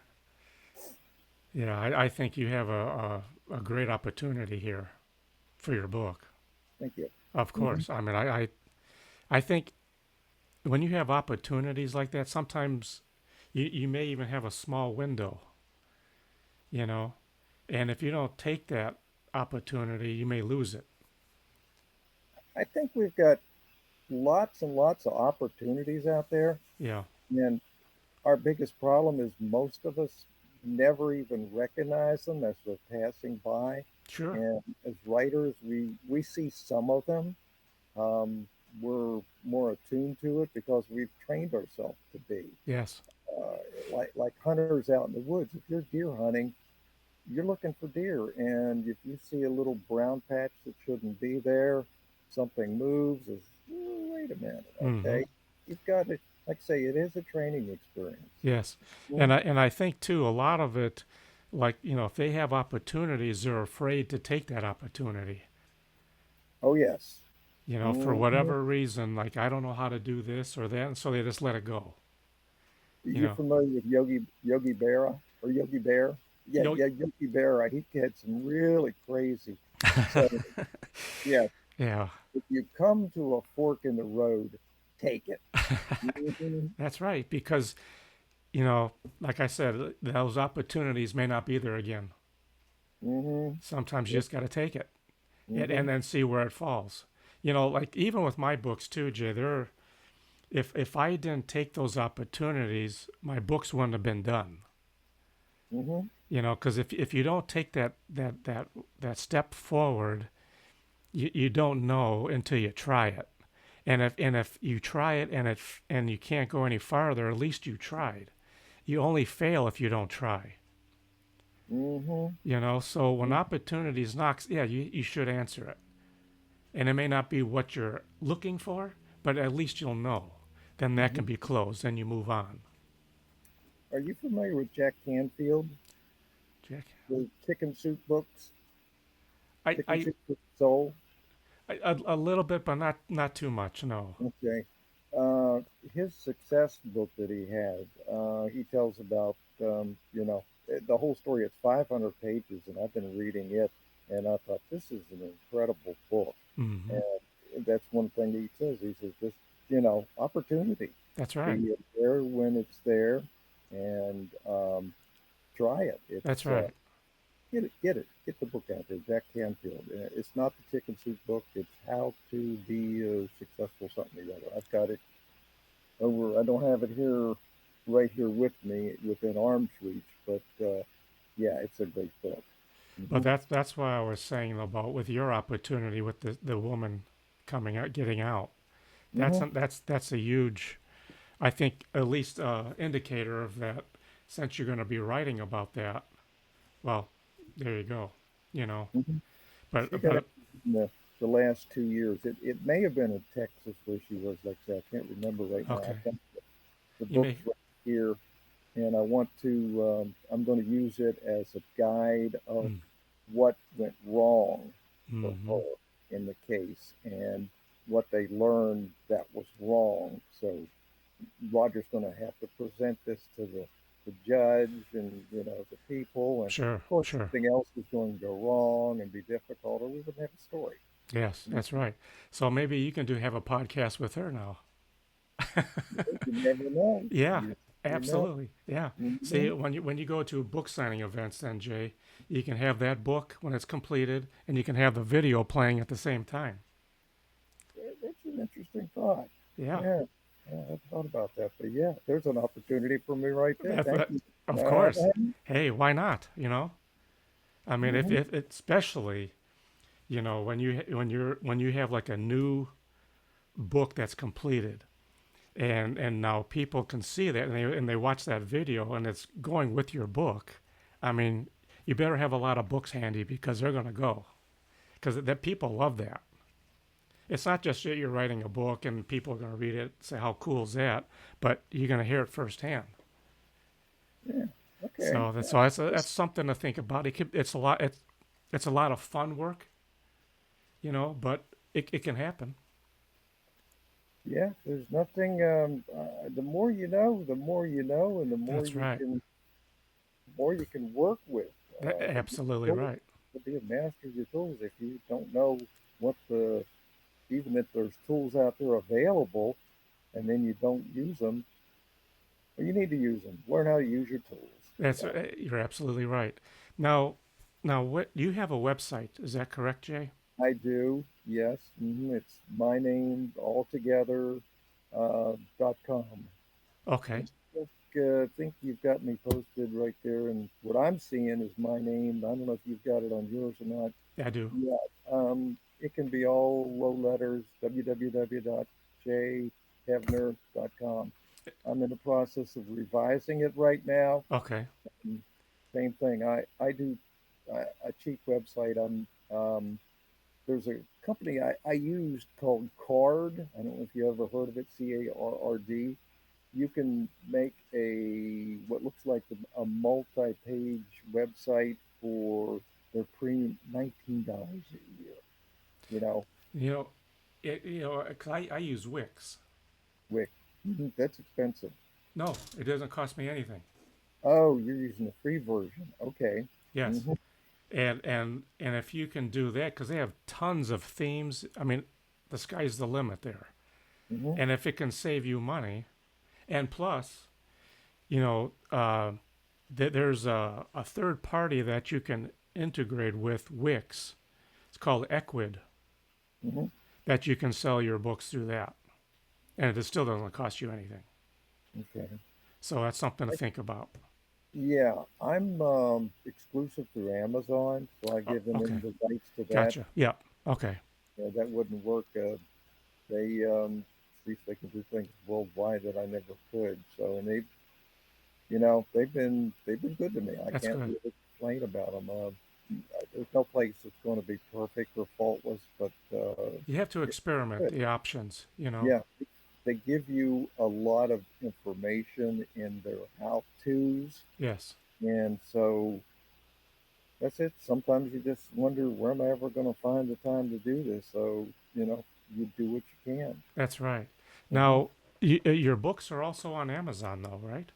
Yeah, I think you have a great opportunity here for your book. Thank you. Of Hmm. course. I mean, I think when you have opportunities like that, sometimes you may even have a small window, you know, and if you don't take that opportunity, you may lose it. I think we've got lots and lots of opportunities out there, Yeah. and our biggest problem is most of us never even recognize them as they're passing by. Sure. And as writers, we see some of them. We're more attuned to it because we've trained ourselves to be Yes. uh, like hunters out in the woods. If you're deer hunting, you're looking for deer, and if you see a little brown patch that shouldn't be there, something moves. Is wait a minute, Mm-hmm. okay? You've got to, like I say, it is a training experience. Yes. Mhm. And I think too a lot of it, like if they have opportunities, they're afraid to take that opportunity. Oh yes. For Hmm. whatever reason, like I don't know how to do this or that, and so they just let it go. You You know, familiar with Yogi Berra or Yogi Bear? Yeah, you yeah, Yogi Berra. He had some really crazy. So yeah, yeah, if you come to a fork in the road, take it. Hmm. that's right. Because like I said, those opportunities may not be there again. Hmm. Sometimes you Yep. just got to take it Hmm. and then see where it falls. Like even with my books too, Jay. If I didn't take those opportunities, my books wouldn't have been done. Hmm. Because if you don't take that step forward, you don't know until you try it. And if you try it and you can't go any farther, at least you tried. You only fail if you don't try. Hmm. So when opportunities knocks, yeah, you should answer it. And it may not be what you're looking for, but at least you'll know. Then that Hmm. can be closed. Then you move on. Are you familiar with Jack Canfield, Jack, the Chicken Soup books? I, Chicken I, Soup for the Soul. a little bit, but not too much. No. Okay. Uh, his success book that he had, he tells about, the whole story. It's 500 pages, and I've been reading it, and I thought this is an incredible book. Hmm. And that's one thing he says. He says, just, opportunity. That's right. Be there when it's there, and try it. That's It's right. get the book out there, Jack Canfield. It's not the chicken soup book. It's how to be a successful something or other. I've got it over. I don't have it here, right here with me, within arm's reach. But yeah, it's a great book. But Hmm. that's what I was saying about with your opportunity with the woman coming out, getting out. That's Hmm. a, that's that's a huge, I think, at least indicator of that. Since you're going to be writing about that, well, there you go. You know, Hmm. She got out but in the last 2 years. It may have been in Texas where she was. Like I said, I can't remember right now. okay, I've got the you may books right here, and I want to. I'm going to use it as a guide of Mm. what went wrong for Mm-hmm. her in the case and what they learned that was wrong. So Roger's going to have to present this to the judge and the people, and Sure, of course sure. something else is going to go wrong and be difficult, or we wouldn't have a story. Yes, that's right. So maybe you can have a podcast with her now. You never know. Yeah, You know. absolutely. Yeah. Hmm. See, when you go to book signing events, then Jay, you can have that book when it's completed, and you can have the video playing at the same time. That's an interesting thought. Yeah, Yeah, yeah, I thought about that, but yeah, there's an opportunity for me right there. that's Thank that. you. Of All right, course. man. Hey, why not? I mean, Hmm. if especially when you have like a new book that's completed, and now people can see that, and they watch that video, and it's going with your book. I mean, you better have a lot of books handy because they're gonna go because that people love that. It's not just that you're writing a book and people are going to read it and say how cool is that, but you're going to hear it firsthand. Yeah. Okay. So Yeah. that's something to think about. It's a lot. It's a lot of fun work, but it can happen. Yeah. There's nothing. The more you know, the more you know, and That's right. the more you can work with. Absolutely Tools, right. to be a master of your tools. If you don't know what even if there's tools out there available, and then you don't use them, well, you need to use them. Learn how to use your tools. That's You're absolutely right. Now, what you have a website? Is that correct, Jay? I do, yes. It's my name altogether .com. Okay, I think you've got me posted right there, and what I'm seeing is my name. I don't know if you've got it on yours or not. I do. Yeah, it can be all low letters. www.jheavner.com. I'm in the process of revising it right now. Okay, Same thing. I do a cheap website. There's a company I used called Card. I don't know if you ever heard of it. CARRD. You can make a what looks like a multi-page website for their premium $19 a year. You know, you know, 'cause I use Wix. Wix. That's expensive. No, it doesn't cost me anything. Oh, you're using the free version. Okay. Yes. Hmm. And if you can do that, because they have tons of themes, I mean, the sky's the limit there. Hmm. And if it can save you money, and plus, you know, there's a third party that you can integrate with Wix. It's called Equid, Hmm. that you can sell your books through that, and it still doesn't cost you anything. Okay. So that's something to think about. Yeah, I'm exclusive through Amazon, so I give them Okay, the rights to that. gotcha. Yeah. Okay. That wouldn't work. They see if they can do things worldwide that I never could. So, and they've been good to me. I That's can't good. really complain about them. There's no place that's going to be perfect or faultless, but You have to it's experiment good. the options. Yeah, they give you a lot of information in their how-tos, Yes, and so that's it. Sometimes you just wonder, where am I ever going to find the time to do this? So, you do what you can. that's right. Hmm. Now, your books are also on Amazon, though, right?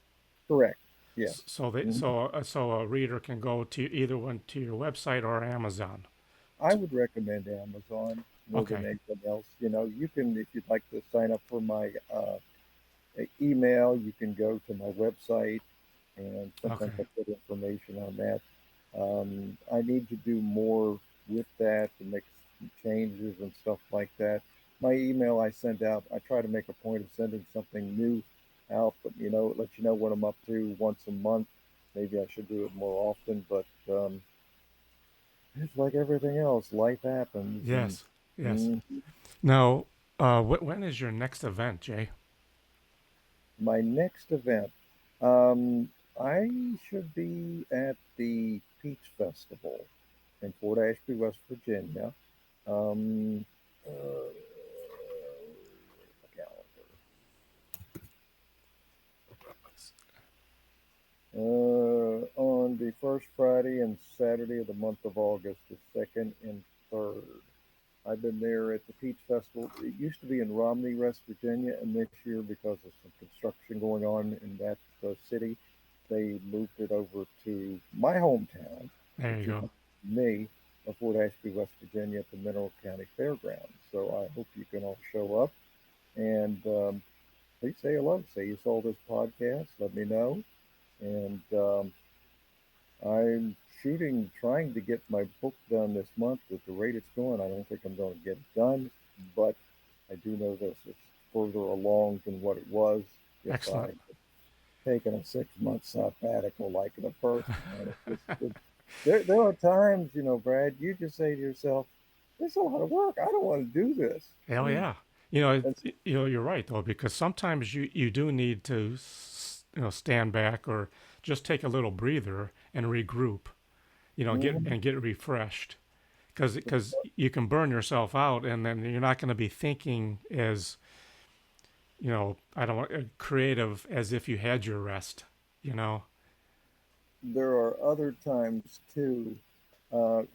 Correct. Yes. Hmm. So a reader can go to either one to your website or Amazon. I would recommend Amazon more than Okay. anything else. You can, if you'd like to sign up for my email, you can go to my website, and sometimes Okay. I put information on that. I need to do more with that to make some changes and stuff like that. My email I send out, I try to make a point of sending something new out, but let you know what I'm up to once a month. Maybe I should do it more often, but it's like everything else. Life happens, and Yes. Yes. mm, Now, when is your next event, Jay? my next event, um, I should be at the Peach Festival in Fort Ashby, West Virginia. Um, uh, calendar. Saturday of the month of August, the 2nd and 3rd. I've been there at the Peach Festival. It used to be in Romney, West Virginia, and this year, because of some construction going on in that city, they moved it over to my hometown, There which you is go. me, of Fort Ashby, West Virginia, at the Mineral County Fairgrounds. So I hope you can all show up and please say hello. Say you saw this podcast. Let me know. And I'm trying to get my book done this month. At the rate it's going, I don't think I'm going to get it done, but I do know this: it's further along than what it was if I Excellent. had taken a 6 month sabbatical like the first one. There are times, Brad, you just say to yourself, "This is a lot of work. I don't want to do this." Hell yeah. You know, That's you're right though, because sometimes you do need to, stand back or just take a little breather and regroup. mhm. Get refreshed, because you can burn yourself out, and then you're not going to be thinking as, I don't want creative as if you had your rest. You know. There are other times too.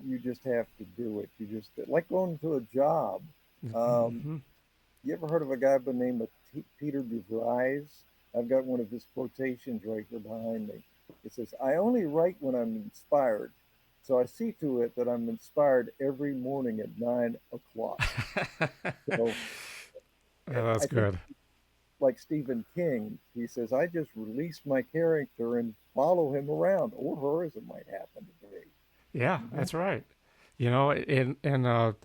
You just have to do it. You just like going to a job. Um, Hmm. you ever heard of a guy by the name of Peter DeVries? I've got one of his quotations right here behind me. It says, "I only write when I'm inspired, so I see to it that I'm inspired every morning at 9 o'clock." So That's I think, good. like Stephen King, he says, "I just release my character and follow him around, or her, as it might happen to be." Yeah, Mhm. that's right. And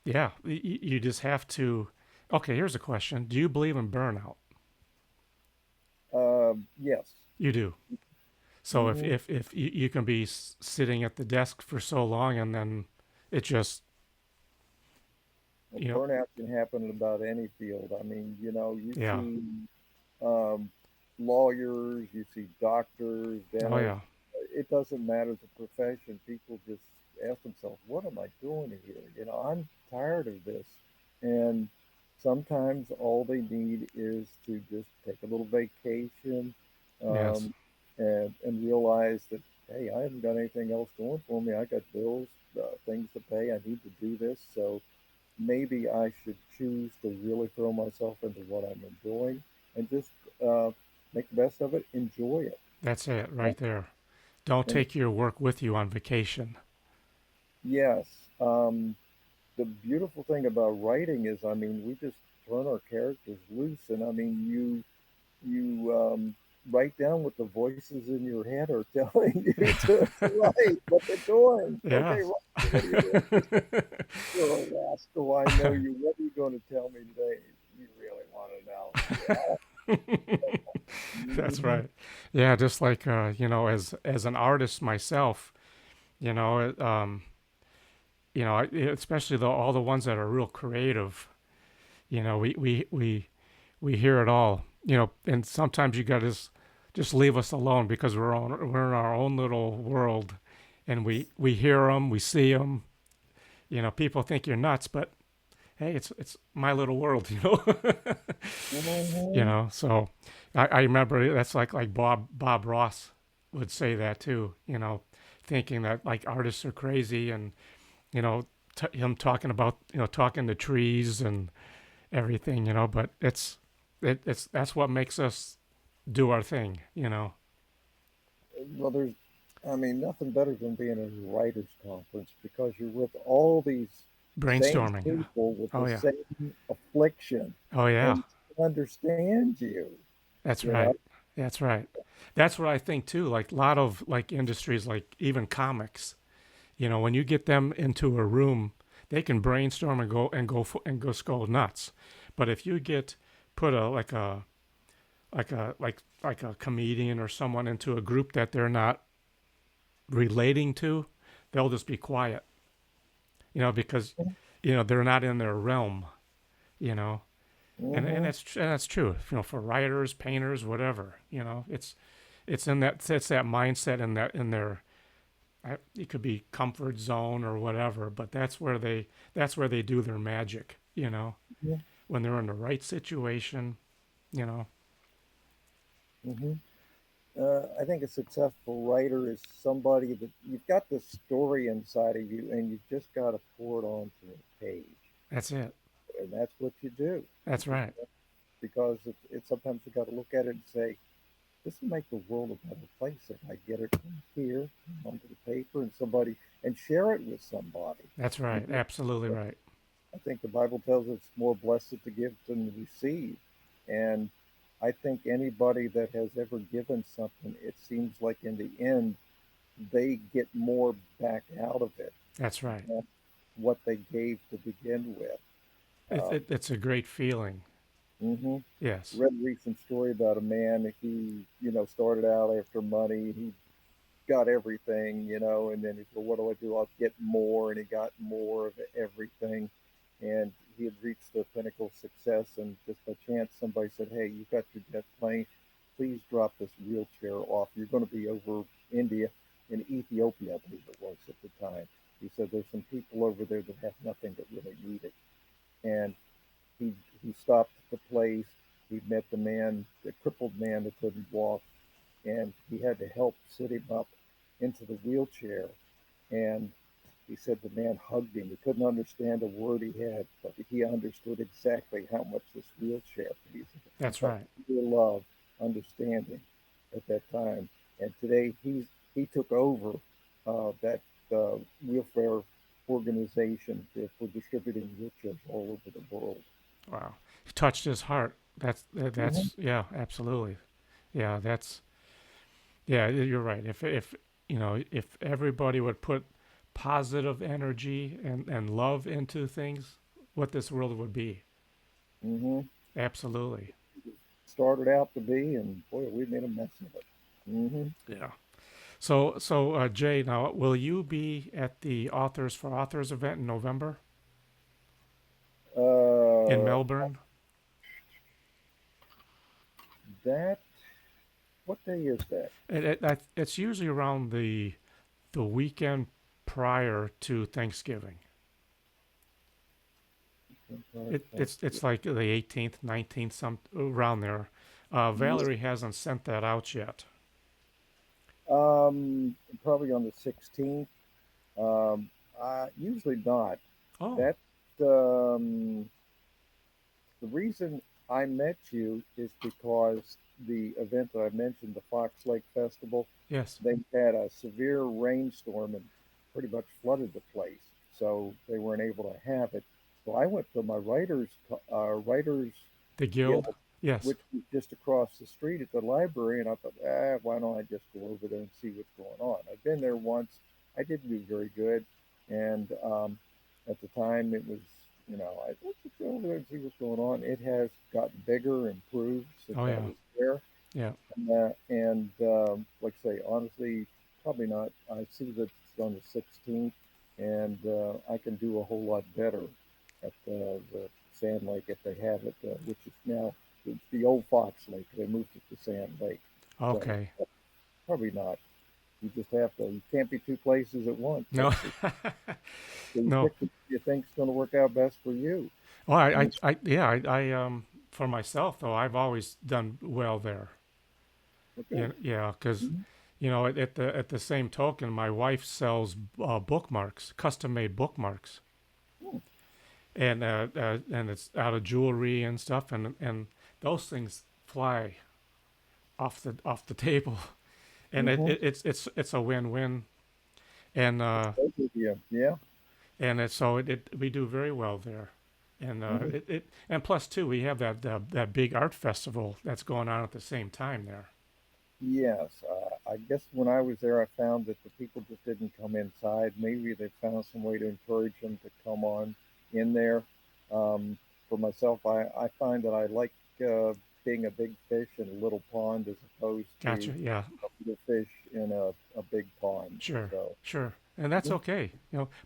yeah, you just have to. Okay, here's a question: do you believe in burnout? Yes. You do. So Hmm. if you can be sitting at the desk for so long, and then it just, Well, you know, burnout can happen in about any field. I mean, you yeah, see um, lawyers, you see doctors, oh dentists. yeah, It doesn't matter the profession. People just ask themselves, "What am I doing here?" I'm tired of this. And sometimes all they need is to just take a little vacation, yes, um, and realize that, hey, I haven't got anything else going for me. I got bills, things to pay. I need to do this. So maybe I should choose to really throw myself into what I'm enjoying and just uh, make the best of it, enjoy it. that's it right there. Don't And take your work with you on vacation. yes, the beautiful thing about writing is, I mean, we just turn our characters loose, and I mean, you write down what the voices in your head are telling you to write, what they're doing. Yeah. Okay, Roger, what are you doing? Oh, rascal, I know you. What are you going to tell me today? You really want to know? Yeah. That's Mhm. right. Yeah, just like as an artist myself, you know, especially all the ones that are real creative. We hear it all. And sometimes you got to just leave us alone, because we're in our own little world, and we hear them, we see them. People think you're nuts, but hey, it's my little world. Mhm. So I remember that's like Bob Ross would say that too. Thinking that like artists are crazy, and you know him talking about talking to trees and everything. But it's that's what makes us do our thing. Well, I mean, nothing better than being at a writers' conference because you're with all these same Brainstorming. people with Oh the yeah. same affliction Oh yeah. and understand you. That's You know, right. That's right. That's what I think too. Like a lot of like industries, like even comics. When you get them into a room, they can brainstorm and go nuts. But if you get put like a comedian or someone into a group that they're not relating to, they'll just be quiet. Because they're not in their realm. You know, and hmm that's true. For writers, painters, whatever. It's that mindset in their it could be comfort zone or whatever, but that's where they do their magic. When they're in the right situation. you know hmm I think a successful writer is somebody that you've got this story inside of you, and you've just got to pour it onto a page, That's it. and that's what you do. You That's just right. because it's sometimes you got to look at it and say, this will make the world a better place if I get it from here onto the paper and somebody and share it with somebody. That's You right. know, Absolutely right. I think the Bible tells us it's more blessed to give than to receive. And I think anybody that has ever given something, it seems like in the end, they get more back out of it That's right. than what they gave to begin with. It's a great feeling. Mm-hmm. Yes. Read a recent story about a man. He, started out after money. He got everything, and then he said, well, what do I do? I'll get more. And he got more of everything. And he had reached the pinnacle of success. And just by chance, somebody said, hey, you got your jet plane. Please drop this wheelchair off. You're going to be over India, in Ethiopia, I believe it was at the time. He said, there's some people over there that have nothing that really need it. And he, he stopped at the place. He met the man, the crippled man that couldn't walk, and he had to help sit him up into the wheelchair. And he said the man hugged him. He couldn't understand a word he had, but he understood exactly how much this wheelchair. He That's felt right. pure love, understanding at that time. And today he took over that wheelchair organization for distributing wheelchairs all over the world. Wow. He touched his heart. Mhm. That's yeah, absolutely. Yeah, that's yeah, you're right. If if everybody would put positive energy and love into things, what this world would be. Mhm. Absolutely. Started out to be, and boy, we made a mess of it. Mhm. Yeah. So Jay, now will you be at the Authors for Authors event in November in Uh, Melbourne? that what day is that? It's usually around the weekend prior to Thanksgiving. It's like the 18th, 19th, some around there. Valerie hasn't sent that out yet. Probably on the 16th. Usually not. Oh, That um, the reason I met you is because the event that I mentioned, the Fox Lake Festival, yes, they had a severe rainstorm and pretty much flooded the place, so they weren't able to have it. So I went to my writers the Guild. guild, Yes. which was just across the street at the library, and I thought, why don't I just go over there and see what's going on? I've been there once. I didn't do very good, and at the time it was, I let's just go over there and see what's going on. It has gotten bigger, improved since Oh I yeah, was there, yeah. and like I say, honestly, probably not. I see that it's on the 16th, and I can do a whole lot better at the Sand Lake if they have it, which is now it's the old Fox Lake. They moved it to Sand Lake, so Okay. probably not. You just have to. You can't be two places at once. No, So you no. pick what you think's going to work out best for you. Well, And it's yeah, for myself though, I've always done well there. okay. Yeah, yeah, because Mhm. at the same token, my wife sells bookmarks, custom made bookmarks, Hmm. and it's out of jewelry and stuff, and those things fly off the table, and Mhm. it's a win win, and Both of you. Yeah. we do very well there, and Mhm. and plus too, we have that big art festival that's going on at the same time there. Yes, I guess when I was there, I found that the people just didn't come inside. Maybe they found some way to encourage them to come on in there. Um, for myself, I find that I like uh, being a big fish in a little pond as opposed to Gotcha. Yeah. a little fish in a big pond. Sure, So, sure, and that's yeah, okay.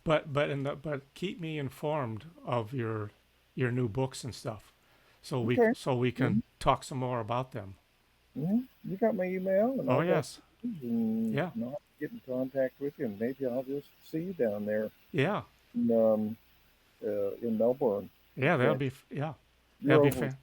But keep me informed of your new books and stuff, okay. so we can Mhm. talk some more about them. You got my email, and Oh I got yes, yours, and yeah, I'll get in contact with you, and maybe I'll just see you down there yeah, in Melbourne. yeah. Yeah, Yeah, that'll you're be over fan.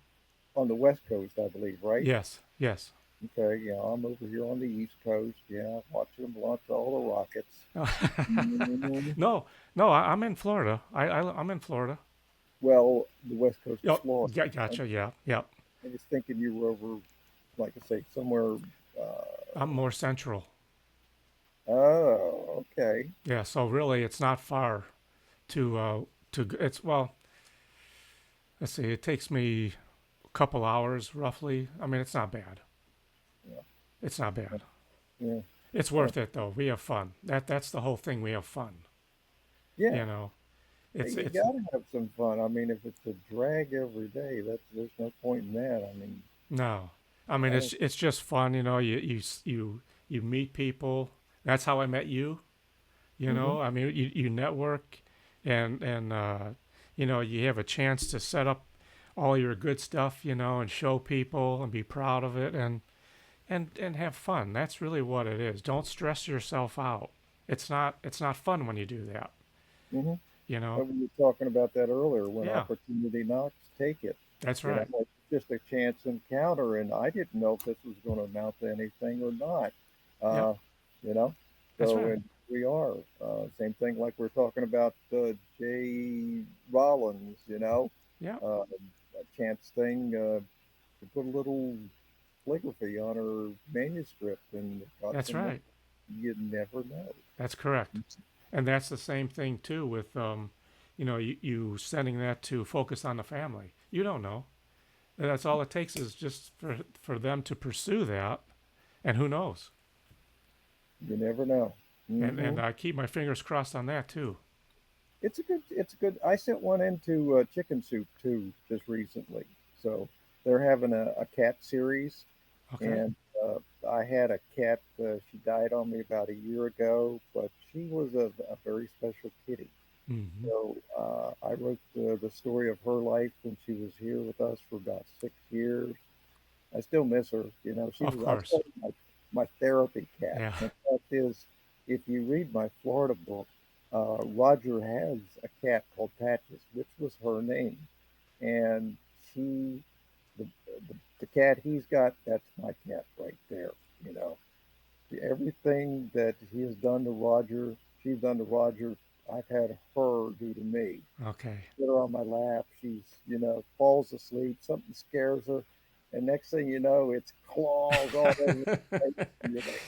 on the West Coast, I believe, right? Yes, yes, Okay, yeah, I'm over here on the East Coast. Yeah, watching them launch all the rockets. Mhm. No, no, I'm in Florida. I'm in Florida. Well, the West Coast of Yep, Florida. yeah, I, gotcha. Yeah, yeah. I was thinking you were over, like I say, somewhere. I'm more central. Oh, okay. Yeah, so really, it's not far to it's well. Let's see, it takes me a couple hours roughly. I mean, it's not bad. Yeah, It's not bad. yeah, It's uh, worth it though. We have fun. That's the whole thing. We have fun. yeah. You know, You it's gotta have some fun. I mean, if it's a drag every day, there's no point in that. I mean, no. I mean, I don't. it's just fun. You know, you meet people. That's how I met you. You Hmm. know, I mean, you network, and you know, you have a chance to set up all your good stuff. You know, and show people and be proud of it and have fun. That's really what it is. Don't stress yourself out. It's not fun when you do that. Hmm. You know. But we were talking about that earlier. When Yeah, opportunity knocks, take it. that's You know, right. it's just a chance encounter, and I didn't know if this was going to amount to anything or not. Yep, Uh, you know, that's so right. and we are same thing like we're talking about Jay Rollins. Yep, A chance thing to put a little calligraphy on her manuscript and got that's some. right. You never know. That's correct. And that's the same thing too with you know, you sending that to focus on the family. You don't know. That's all it takes is just for them to pursue that, and who knows. You never know. And Hmm. I keep my fingers crossed on that too. It's a good. I sent one into Chicken Soup too just recently. So they're having a cat series, Okay. and I had a cat. She died on me about a year ago, but she was a very special kitty. Hmm. So I wrote the story of her life when she was here with us for about 6 years. I still miss her. She Of was. I course. call her my therapy cat. Yeah. And the fact is, if you read my Florida book, Roger has a cat called Patches, which was her name, and she, the, the cat he's got, that's my cat right there. You know, everything that he has done to Roger, she's done to Roger. I've had her do to me. Okay. Put her on my lap. She's, falls asleep. Something scares her. And next thing you know, it's claws all over the place. And you're like,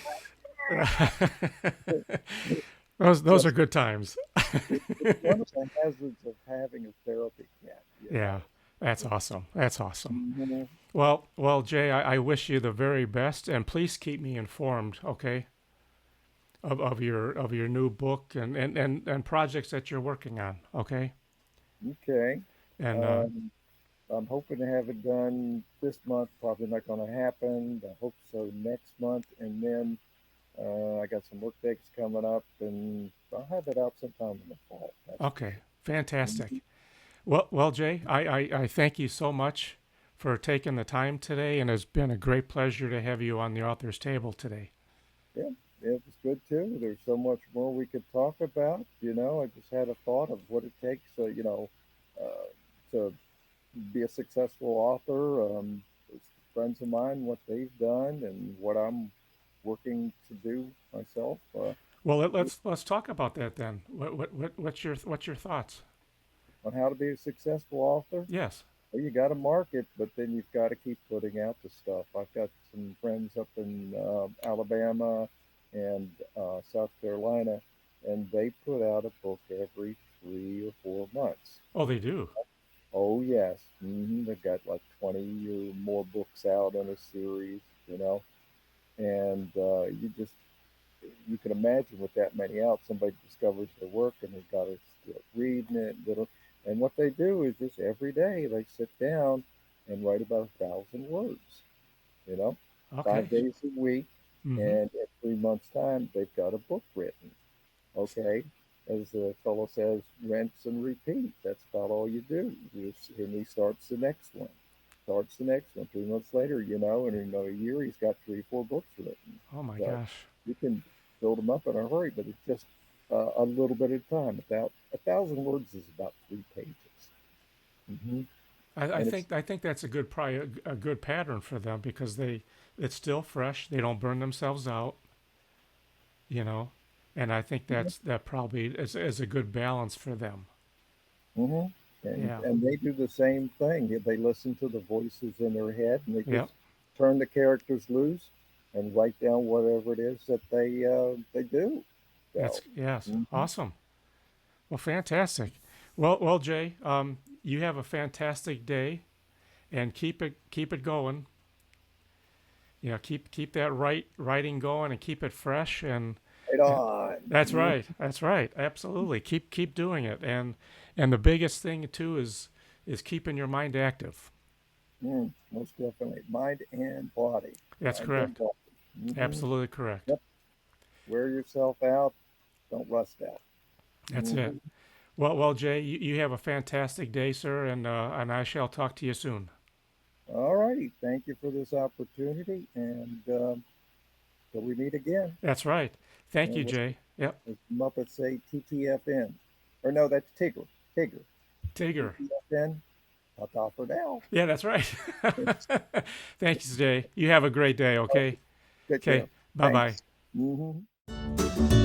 those are yes, good times. it's one of the hazards of having a therapy cat, Yeah. That's awesome. That's awesome. Mhm. Well, Jay, I wish you the very best, and please keep me informed, okay, of your new book and projects that you're working on, okay? Okay. And Um, I'm hoping to have it done this month. Probably not going to happen. I hope so next month. And then I got some work dates coming up, and I'll have it out sometime in the fall. That's for okay, sure. Mhm. fantastic. Well, Jay, I thank you so much for taking the time today, and it's been a great pleasure to have you on the author's table today. Yeah, it was good too. There's so much more we could talk about. I just had a thought of what it takes, uh, to be a successful author. It's friends of mine, what they've done, and what I'm working to do myself. Well, let's talk about that then. What's your thoughts? On how to be a successful author. Yes. Well, you got to market, but then you've got to keep putting out the stuff. I've got some friends up in Alabama and South Carolina, and they put out a book every 3 or 4 months. Oh, they do. Oh yes, they've got like 20 or more books out in a series, and you can imagine with that many out, somebody discovers their work and they've got to start reading it. And what they do is just every day they sit down and write about 1,000 words, you know, five Okay. days a week. Mm-hmm. And in 3 months' time, they've got a book written. Okay. As the fellow says, rinse and repeat. That's about all you do. And he starts the next one, starts the next one. 3 months later, and in another year, he's got 3 or 4 books written. Oh my So gosh. you can build them up in a hurry, but it's just a little bit at a time. About 1,000 words is about 3 pages. Hmm. I and it's think that's a good probably a good pattern for them because it's still fresh. They don't burn themselves out, you know, and I think that probably is a good balance for them. hmm Yeah. and they do the same thing. They listen to the voices in their head, and they Yeah. just turn the characters loose and write down whatever it is that they do. That's So, yes. hmm Awesome. Well, fantastic. Well, Jay, you have a fantastic day, and keep it going. You know, keep that writing going, and keep it fresh. right And on. that's right. That's right. Absolutely. Keep doing it. And the biggest thing too is keeping your mind active. Most definitely, mind and body, That's mind and correct. body. Hmm Absolutely correct. Yep. Wear yourself out. Don't rust out. That's it. Hmm Well, Jay, you have a fantastic day, sir, and I shall talk to you soon. All righty. Thank you for this opportunity, and till we meet again. That's right. Thank And you, Jay. Yep. as the Muppets say, TTFN. Or no, that's Tigger. Tigger. Tigger. TTFN. Ta-ta for now. Yeah, that's right. Thanks, Jay. You have a great day, okay? Take care. Okay. Bye bye. Thanks. Hmm